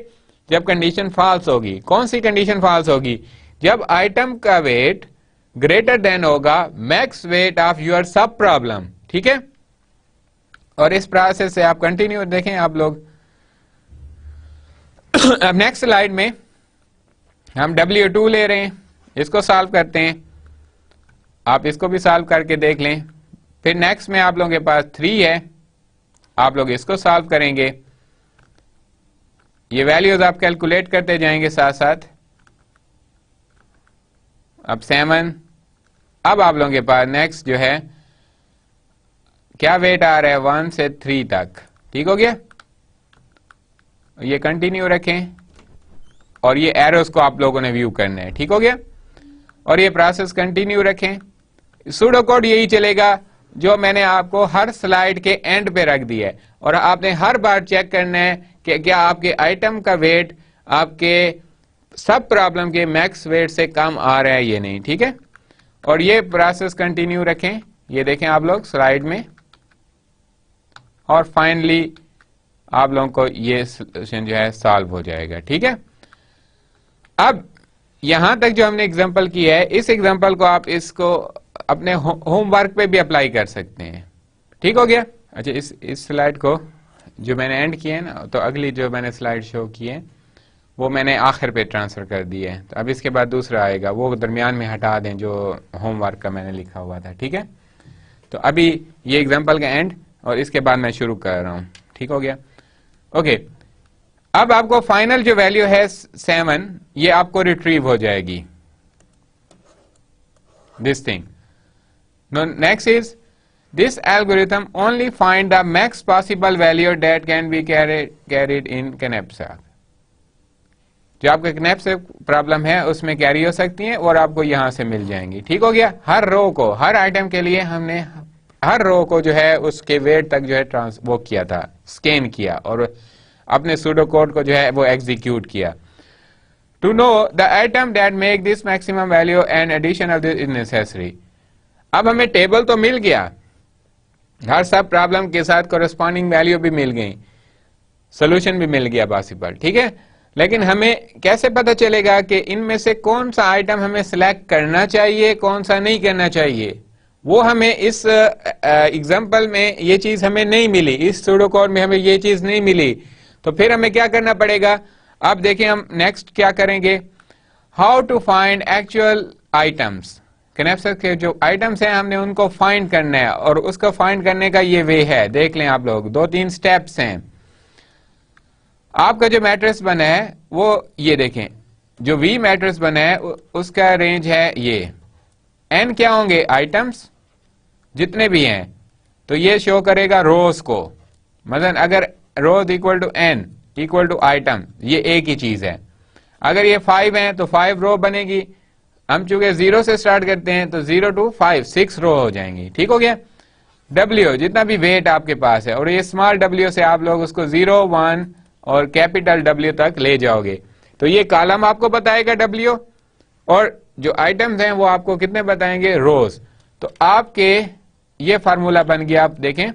जब कंडीशन फॉल्स होगी। कौन सी कंडीशन फॉल्स होगी, जब आइटम का वेट ग्रेटर देन होगा max weight of your sub problem, ठीक है। और इस प्रोसेस से आप कंटिन्यू देखें आप लोग। अब नेक्स्ट स्लाइड में हम W2 ले रहे हैं, इसको सॉल्व करते हैं, आप इसको भी सॉल्व करके देख लें। फिर नेक्स्ट में आप लोगों के पास 3 है, आप लोग इसको सॉल्व करेंगे, ये वैल्यूज आप कैलकुलेट करते जाएंगे साथ साथ। अब 7, अब आप लोगों के पास नेक्स्ट जो है क्या वेट आ रहा है 1 से 3 तक, ठीक हो गया। ये कंटिन्यू रखें और ये एरोस को आप लोगों ने व्यू करना है, ठीक हो गया। और ये प्रोसेस कंटिन्यू रखें, सूडो कोड यही चलेगा जो मैंने आपको हर स्लाइड के एंड पे रख दिया है, और आपने हर बार चेक करना है कि क्या आपके आइटम का वेट आपके सब प्रॉब्लम के मैक्स वेट से कम आ रहा है ये नहीं, ठीक है। और ये प्रोसेस कंटिन्यू रखें, ये देखें आप लोग स्लाइड में, और फाइनली आप लोगों को ये सोल्यूशन जो है सॉल्व हो जाएगा, ठीक है। अब यहां तक जो हमने एग्जांपल की है, इस एग्जांपल को आप इसको अपने होमवर्क पे भी अप्लाई कर सकते हैं, ठीक हो गया। अच्छा, इस स्लाइड को जो मैंने एंड किए है ना, तो अगली जो मैंने स्लाइड शो की है वो मैंने आखिर पे ट्रांसफर कर दी है, तो अब इसके बाद दूसरा आएगा, वो दरमियान में हटा दें जो होमवर्क का मैंने लिखा हुआ था, ठीक है। तो अभी ये एग्जांपल का एंड और इसके बाद मैं शुरू कर रहा हूं, ठीक हो गया। ओके, अब आपको फाइनल जो वैल्यू है 7 ये आपको रिट्रीव हो जाएगी, this thing. Next is this algorithm only find the max possible value that can be carried in knapsack। जो आपके knapsack प्रॉब्लम है उसमें कैरी हो सकती हैं और आपको यहां से मिल जाएंगी, ठीक हो गया। हर रो को, हर आइटम के लिए हमने हर रो को जो है उसके वेट तक जो है वो किया था, स्कैन किया और अपने सूडो कोड को जो है वो एग्जीक्यूट किया। To know the item that make this maximum value and addition of this is necessary. अब हमें टेबल तो मिल गया, हर सब प्रॉब्लम के साथ कोरेस्पॉन्डिंग वैल्यू भी मिल गई, सोल्यूशन भी मिल गया पॉसिबल, ठीक है। लेकिन हमें कैसे पता चलेगा कि इनमें से कौन सा आइटम हमें सिलेक्ट करना चाहिए, कौन सा नहीं करना चाहिए? वो हमें इस एग्जांपल में ये चीज हमें नहीं मिली, इस सूडो कोड में हमें ये चीज नहीं मिली, तो फिर हमें क्या करना पड़ेगा? अब देखिए हम नेक्स्ट क्या करेंगे, how to find actual items. knapsack के जो आइटम्स हैं हमने उनको फाइंड करना है और उसको फाइंड करने का ये वे है, देख लें आप लोग, 2-3 स्टेप्स हैं। आपका जो मैट्रिक्स बना है वो ये देखें, जो V मैट्रिक्स बना है उसका रेंज है ये, n क्या होंगे? आइटम्स जितने भी हैं, तो ये शो करेगा रोज को। मतलब अगर rows equal to n equal to item, ये एक ही चीज है। अगर ये 5 है तो 5 रो बनेगी, हम चूंकि 0 से स्टार्ट करते हैं तो 0 to 5 6 रो हो जाएंगी, ठीक हो गया। W जितना भी वेट आपके पास है, और ये स्मॉल w से आप लोग उसको 0, 1 और कैपिटल W तक ले जाओगे, तो ये कॉलम आपको बताएगा W, और जो आइटम्स हैं वो आपको कितने बताएंगे? रोज। तो आपके ये फार्मूला बन गया, आप देखें,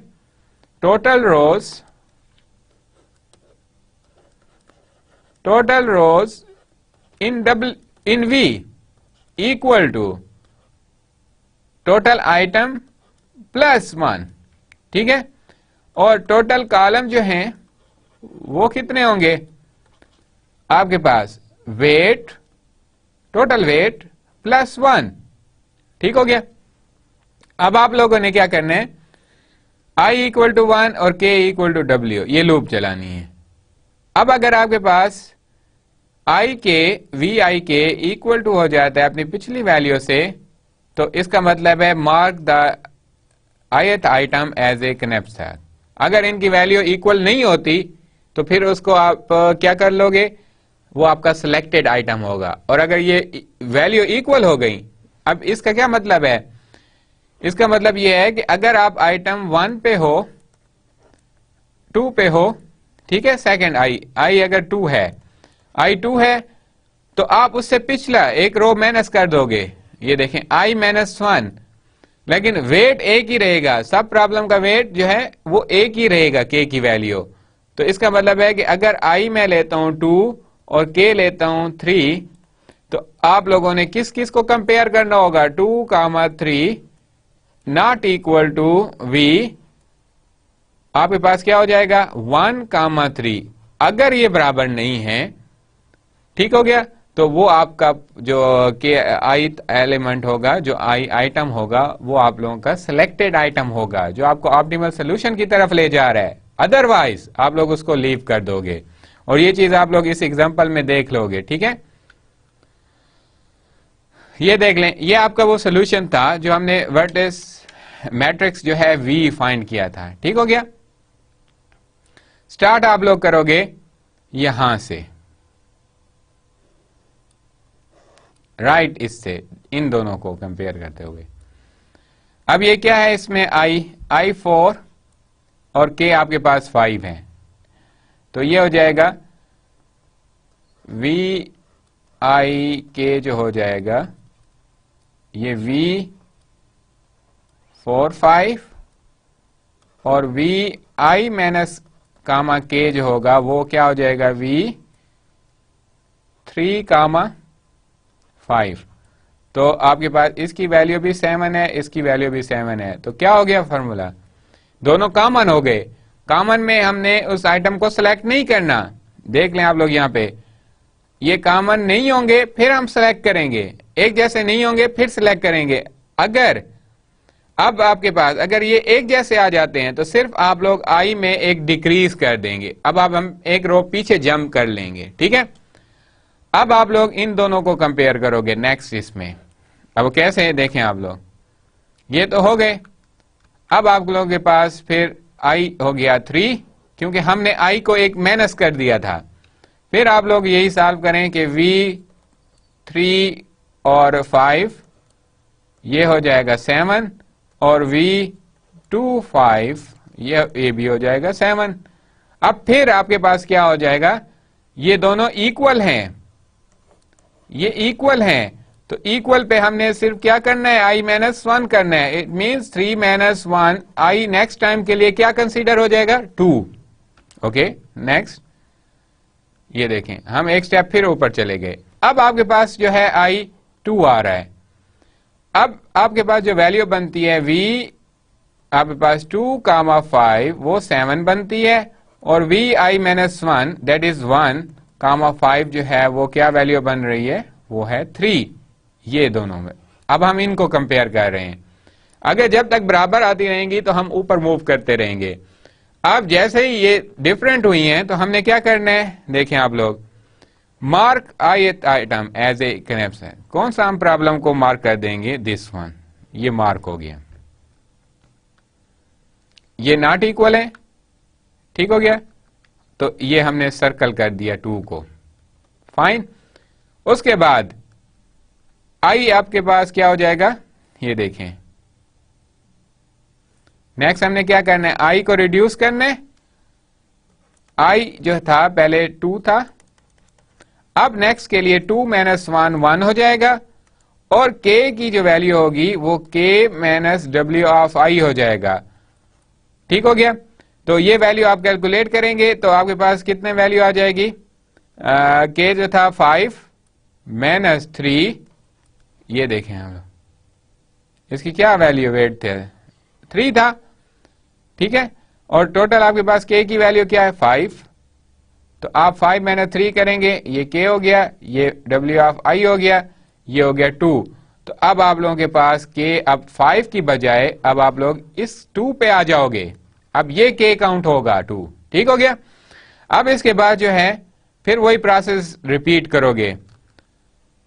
total rows in V equal to total item plus 1, ठीक है। और टोटल कॉलम जो हैं वो कितने होंगे आपके पास? वेट, टोटल वेट प्लस 1, ठीक हो गया। अब आप लोगों ने क्या करना है, I इक्वल टू 1 और K इक्वल टू W, ये लूप चलानी है। अब अगर आपके पास I के VI के इक्वल टू हो जाता है अपनी पिछली वैल्यू से, तो इसका मतलब है mark the ith item as a knapsack। अगर इनकी वैल्यू इक्वल नहीं होती तो फिर उसको आप क्या कर लोगे? वो आपका सिलेक्टेड आइटम होगा। और अगर ये वैल्यू इक्वल हो गई, अब इसका क्या मतलब है? इसका मतलब ये है कि अगर आप आइटम 1 पे हो, 2 पे हो, ठीक है, सेकंड I अगर 2 है, I 2 है, तो आप उससे पिछला एक रो माइनस कर दोगे। ये देखें I-1, लेकिन वेट एक ही रहेगा, सब प्रॉब्लम का वेट जो है वो एक ही रहेगा, K की वैल्यू। तो इसका मतलब है कि अगर I मैं लेता हूं 2 और K लेता हूं 3, तो आप लोगों ने किस किस को कंपेयर करना होगा? 2, 3 नॉट इक्वल टू V, आपके पास क्या हो जाएगा? 1, 3। अगर ये बराबर नहीं है, ठीक हो गया, तो वो आपका जो के ith एलिमेंट होगा, जो आइटम होगा, वो आप लोगों का सिलेक्टेड आइटम होगा, जो आपको ऑप्टिमल सोल्यूशन की तरफ ले जा रहा है। अदरवाइज आप लोग उसको लीव कर दोगे, और ये चीज आप लोग इस एग्जांपल में देख लोगे, ठीक है। ये देख लें, ये आपका वो सोल्यूशन था जो हमने वर्टेक्स मैट्रिक्स जो है V फाइंड किया था, ठीक हो गया। स्टार्ट आप लोग करोगे यहां से, राइट, इससे इन दोनों को कंपेयर करते हुए। अब ये क्या है? इसमें I 4 और K आपके पास 5 है, तो ये हो जाएगा V I K जो हो जाएगा, ये V 4, 5 और V I minus comma K जो होगा वो क्या हो जाएगा? V 3, 5। तो आपके पास इसकी वैल्यू भी 7 है, इसकी वैल्यू भी 7 है, तो क्या हो गया फॉर्मूला? दोनों कॉमन हो गए। कॉमन में हमने उस आइटम को सिलेक्ट नहीं करना, देख लें आप लोग यहां पे, ये कॉमन नहीं होंगे फिर हम सिलेक्ट करेंगे, एक जैसे नहीं होंगे फिर सिलेक्ट करेंगे। अगर अब आपके पास अगर ये एक जैसे आ जाते हैं तो सिर्फ आप लोग आई में एक डिक्रीज कर देंगे। अब हम एक रो पीछे जंप कर लेंगे, ठीक है। अब आप लोग इन दोनों को कंपेयर करोगे नेक्स्ट इसमें। अब कैसे देखें आप लोग, ये तो हो गए। अब आप लोगों के पास फिर आई हो गया 3, क्योंकि हमने आई को एक माइनस कर दिया था। फिर आप लोग यही सॉल्व करें कि V3 और 5 ये हो जाएगा 7 और V2 5 ये भी हो जाएगा 7। अब फिर आपके पास क्या हो जाएगा, ये दोनों इक्वल हैं, ये इक्वल हैं, तो इक्वल पे हमने सिर्फ क्या करना है, i - 1 करना है। It means 3 - 1 i next time के लिए क्या कंसीडर हो जाएगा, 2। ओके नेक्स्ट, ये देखें हम एक स्टेप फिर ऊपर चले गए। अब आपके पास जो है i 2 आ रहा है। अब आपके पास जो वैल्यू बनती है v आपके पास 2, 5 वो 7 बनती है, और vi - 1 दैट इज 1, 5 जो है वो क्या वैल्यू बन रही है, वो है 3। ये दोनों में अब हम इनको कंपेयर कर रहे हैं। अगर जब तक बराबर आती रहेंगी तो हम ऊपर मूव करते रहेंगे। अब जैसे ही ये डिफरेंट हुई हैं तो हमने क्या करना है, देखें आप लोग, मार्क आइटम एज ए कनेप्स है। कौन सा हम प्रॉब्लम को मार्क कर देंगे, दिस वन, ये मार्क हो गया, ये नॉट इक्वल है, ठीक हो गया, तो ये हमने सर्कल कर दिया 2 को, फाइन। उसके बाद आई आपके पास क्या हो जाएगा, ये देखें नेक्स्ट हमने क्या करना है, आई को रिड्यूस करना है। आई जो था पहले 2 था, अब नेक्स्ट के लिए 2 - 1 1 हो जाएगा, और k की जो वैल्यू होगी वो k - w ऑफ i हो जाएगा, ठीक हो गया। तो ये वैल्यू आप कैलकुलेट करेंगे तो आपके पास कितने वैल्यू आ जाएगी, k जो था 5 - 3, ये देखें हम लोग, इसकी क्या वैल्यू वेट थे, 3 था, ठीक है, और टोटल आपके पास k की वैल्यू क्या है, 5। तो आप 5 - 3 करेंगे, ये k हो गया, ये w ऑफ i हो गया, ये हो गया 2। तो अब आप लोगों के पास k अब 5 की बजाय अब आप लोग इस 2 पे आ जाओगे, अब ये k काउंट होगा 2, ठीक हो गया। अब इसके बाद जो है फिर वही प्रोसेस रिपीट करोगे।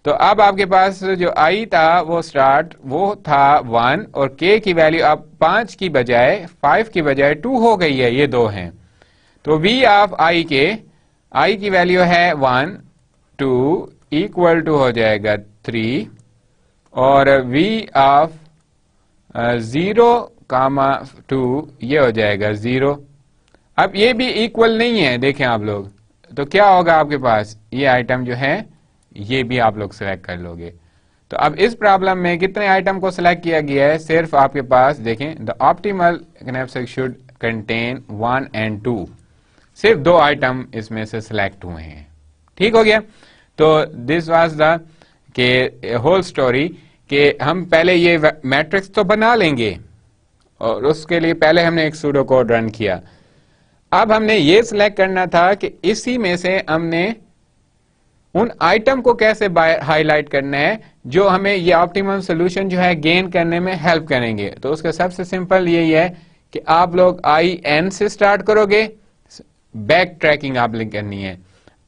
तो अब आपके पास जो i था वो स्टार्ट वो था 1, और k की वैल्यू अब 5 की बजाय 5 की बजाय 2 हो गई है, ये 2 हैं। तो v ऑफ i के i की वैल्यू है 1 2 इक्वल टू हो जाएगा 3, और v ऑफ 0, 2 ये हो जाएगा 0। अब ये भी इक्वल नहीं है, देखें आप लोग, तो क्या होगा आपके पास, ये आइटम जो है ये भी आप लोग सिलेक्ट कर लोगे। तो अब इस प्रॉब्लम में कितने आइटम को सिलेक्ट किया गया है, सिर्फ आपके पास देखें, the optimal knapsack should contain 1 and 2, सिर्फ 2 आइटम इसमें से सिलेक्ट हुए हैं, ठीक हो गया। तो दिस वाज द के होल स्टोरी, कि हम पहले ये मैट्रिक्स तो बना लेंगे, और उसके लिए पहले हमने एक सूडो कोड रन किया। अब हमने ये सिलेक्ट करना था कि इसी में से हमने उन आइटम को कैसे हाईलाइट करना है जो हमें ये ऑप्टिमम सोल्यूशन जो है गेन करने में हेल्प करेंगे। तो उसका सबसे सिंपल यही है कि आप लोग IN से स्टार्ट करोगे, बैक ट्रैकिंग आप लोग करनी है,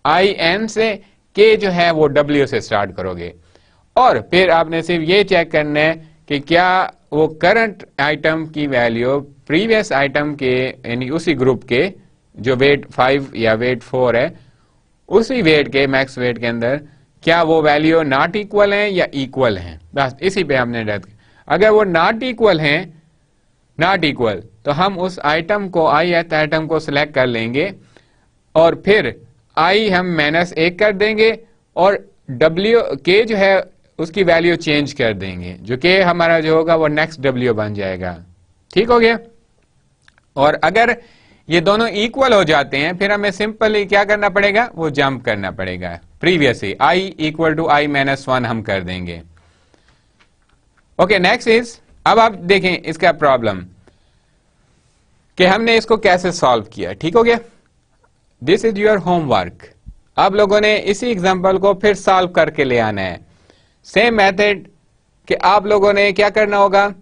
IN से K जो है वो W से स्टार्ट करोगे, और फिर आपने सिर्फ ये चेक करना है कि क्या वो करंट आइटम की वैल्यू प्रीवियस आइटम के यानी उसी ग्रुप के जो वेट 5 या वेट 4 है, उसी वेट के मैक्स वेट के अंदर क्या वो वैल्यू नॉट इक्वल है या इक्वल है, बस इसी पे हमने डर। अगर वो नॉट इक्वल है, नॉट इक्वल, तो हम उस आइटम को ith आइटम को सिलेक्ट कर लेंगे, और फिर i हम -1 कर देंगे, और w k जो है उसकी वैल्यू चेंज कर देंगे, जो k हमारा जो होगा वो नेक्स्ट w बन जाएगा, ठीक हो गया। और अगर ये दोनों इक्वल हो जाते हैं फिर हमें सिंपली क्या करना पड़ेगा, वो जंप करना पड़ेगा, प्रीवियस ही i इक्वल टू i - 1 हम कर देंगे। ओके नेक्स्ट इज, अब आप देखें इसका प्रॉब्लम कि हमने इसको कैसे सॉल्व किया, ठीक हो गया। This is your homework. आप लोगों ने इसी एग्जांपल को फिर सॉल्व करके ले आना है, सेम मेथड कि आप लोगों ने क्या करना होगा,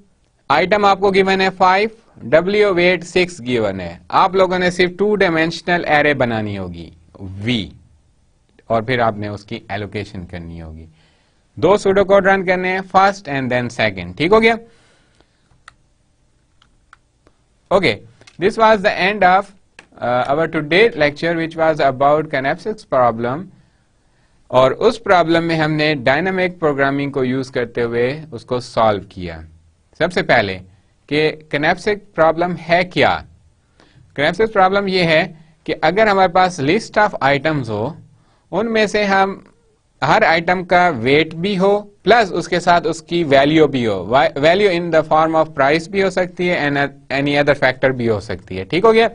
आइटम आपको गिवन है 5, W वेट 6 गिवन है। आप लोगों ने सिर्फ 2 डायमेंशनल एरे बनानी होगी V, और फिर आपने उसकी एलोकेशन करनी होगी। 2 सूडो कोड रन करने हैं, फर्स्ट एंड देन सेकंड। ठीक हो गया? Okay, this was the end of our today lecture which was about Canapsix problem, और उस प्रॉब्लम में हमने डायनामिक प्रोग्रामिंग को यूज करते हुए उसको सॉल्व किया। सबसे पहले कि कैनैप्सिक प्रॉब्लम है क्या। कैनैप्सिक प्रॉब्लम ये है कि अगर हमारे पास लिस्ट ऑफ आइटम्स हो, उनमें से हम हर आइटम का वेट भी हो प्लस उसके साथ उसकी वैल्यू भी हो। Value in the form of price भी हो सकती है एंड एनी अदर फैक्टर भी हो सकती है। ठीक हो गया?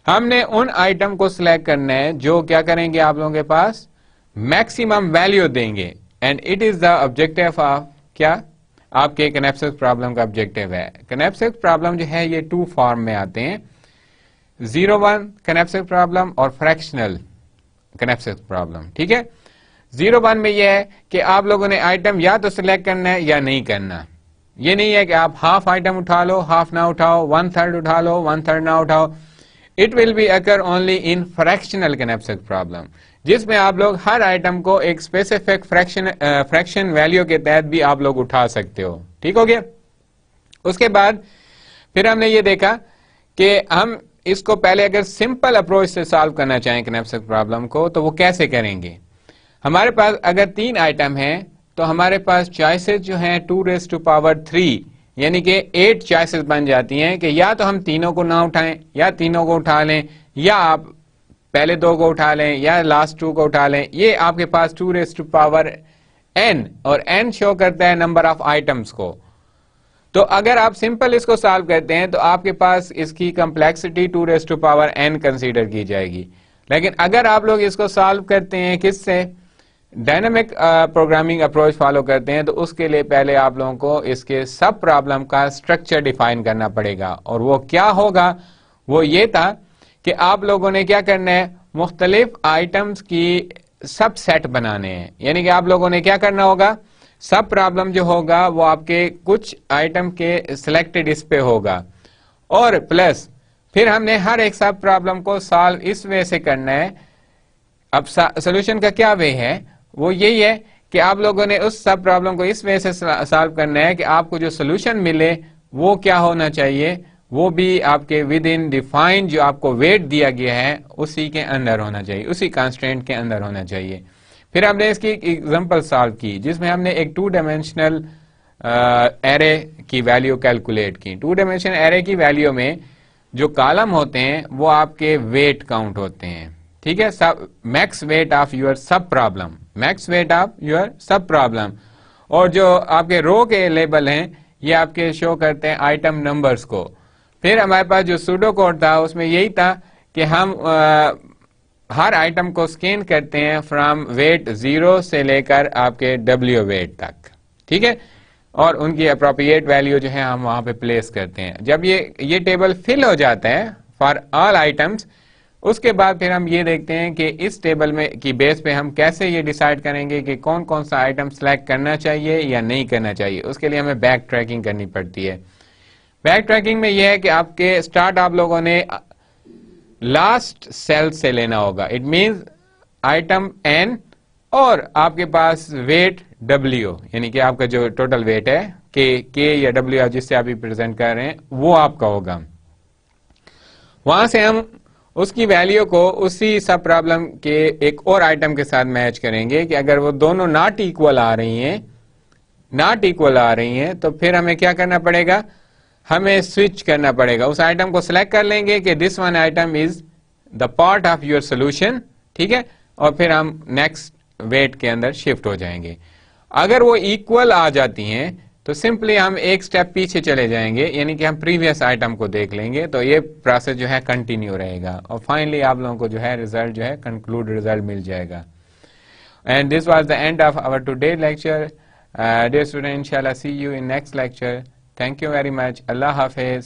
हमने उन आइटम को सिलेक्ट करना है जो क्या करेंगे, आप लोगों के पास मैक्सिमम वैल्यू देंगे, and it is the objective of क्या, आपके कैनैप्सिक प्रॉब्लम का ऑब्जेक्टिव है। कैनैप्सिक प्रॉब्लम जो है ये 2 फॉर्म में आते हैं, 0-1 कैनैप्सिक प्रॉब्लम और फ्रैक्शनल कैनैप्सिक प्रॉब्लम। ठीक है? 0-1 में यह है कि आप लोगों ने आइटम या तो सिलेक्ट करना है या नहीं करना। ये नहीं है कि आप हाफ आइटम उठा लो, हाफ ना उठाओ, 1/3 उठा लो, 1/3 ना उठाओ। It will be occur only in fractional knapsack problem, जिसमें आप लोग हर आइटम को एक स्पेसिफिक फ्रैक्शन वैल्यू के तहत भी आप लोग उठा सकते हो। ठीक हो गया? उसके बाद फिर हमने ये देखा कि हम इसको पहले अगर सिंपल अप्रोच से सॉल्व करना चाहें कैनैप्सिक प्रॉब्लम को, तो वो कैसे करेंगे। हमारे पास अगर 3 आइटम हैं तो हमारे पास चॉइसेस जो हैं 2⁻³ यानी कि 8 चॉइसेस बन जाती हैं कि या तो हम तीनों को ना उठाएं या तीनों को उठा लें, या आप पहले 2 को उठा लें या लास्ट 2 को उठा लें। ये आपके पास 2⁻n, और n शो करता है नंबर ऑफ आइटम्स को। तो अगर आप सिंपल इसको सॉल्व करते हैं तो आपके पास इसकी कम्प्लेक्सिटी 2⁻n कंसीडर की जाएगी। लेकिन अगर आप लोग इसको सॉल्व करते हैं किससे, डायनामिक प्रोग्रामिंग अप्रोच फॉलो करते हैं, तो उसके लिए पहले आप लोगों को इसके सब प्रॉब्लम का स्ट्रक्चर डिफाइन करना पड़ेगा। और वो क्या होगा, वो ये था कि आप लोगों ने क्या करना है, मुख्तलिफ आइटम्स की सब सेट बनाने हैं। यानी कि आप लोगों ने क्या करना होगा, सब प्रॉब्लम जो होगा वो आपके कुछ आइटम के सिलेक्टेड इस पे होगा, और प्लस फिर हमने हर एक सब प्रॉब्लम को सॉल्व इस वे से करना है। अब सोल्यूशन का क्या वे है, वो यही है कि आप लोगों ने उस सब प्रॉब्लम को इस वे से सॉल्व करना है कि आपको जो सोल्यूशन मिले वो क्या होना चाहिए, वो भी आपके विद इन डिफाइंड जो आपको वेट दिया गया है उसी के अंदर होना चाहिए, उसी कंस्ट्रेंट के अंदर होना चाहिए। फिर हमने इसकी एक एग्जांपल सॉल्व की जिसमें हमने एक 2 डायमेंशनल एरे की वैल्यू कैलकुलेट की। 2 डायमेंशनल एरे की वैल्यू में जो कॉलम होते हैं वो आपके वेट काउंट होते हैं। ठीक है? सब max weight of your sub problem, max weight of your sub problem. और जो आपके रो के लेबल हैं ये आपके शो करते हैं आइटम नंबर्स को। फिर हमारे पास जो सूडो कोड था उसमें यही था कि हम हर आइटम को स्कैन करते हैं फ्रॉम वेट 0 से लेकर आपके W वेट तक। ठीक है? और उनकी अप्रोप्रिएट वैल्यू जो है हम वहां पे प्लेस करते हैं। जब ये टेबल फिल हो जाता है फॉर ऑल आइटम्स, उसके बाद फिर हम ये देखते हैं कि इस टेबल में की बेस पे हम कैसे ये डिसाइड करेंगे कि कौन कौन सा आइटम सेलेक्ट करना चाहिए या नहीं करना चाहिए। उसके लिए हमें बैक ट्रैकिंग करनी पड़ती है। बैक ट्रैकिंग में यह है कि आपके स्टार्ट आप लोगों ने लास्ट सेल से लेना होगा। इट मींस आइटम n और आपके पास वेट W, यानी कि आपका जो टोटल वेट है K या W जिससे आप रिप्रेजेंट कर रहे हैं वो आपका होगा। वहां से हम उसकी वैल्यू को उसी सब प्रॉब्लम के एक और आइटम के साथ मैच करेंगे कि अगर वो दोनों नॉट इक्वल आ रही हैं तो फिर हमें क्या करना पड़ेगा, हमें स्विच करना पड़ेगा। उस आइटम को सिलेक्ट कर लेंगे कि this one item is the part of your solution. ठीक है? और फिर हम नेक्स्ट वेट के अंदर शिफ्ट हो जाएंगे। अगर वो इक्वल आ जाती हैं तो सिंपली हम एक स्टेप पीछे चले जाएंगे, यानी कि हम प्रीवियस आइटम को देख लेंगे। तो ये प्रोसेस जो है कंटिन्यू रहेगा और फाइनली आप लोगों को जो है रिजल्ट जो है कंक्लूड रिजल्ट मिल जाएगा। And this was the end of our today lecture. Dear student, इंशाल्लाह see you in next lecture. Thank you very much. अल्लाह हाफिज।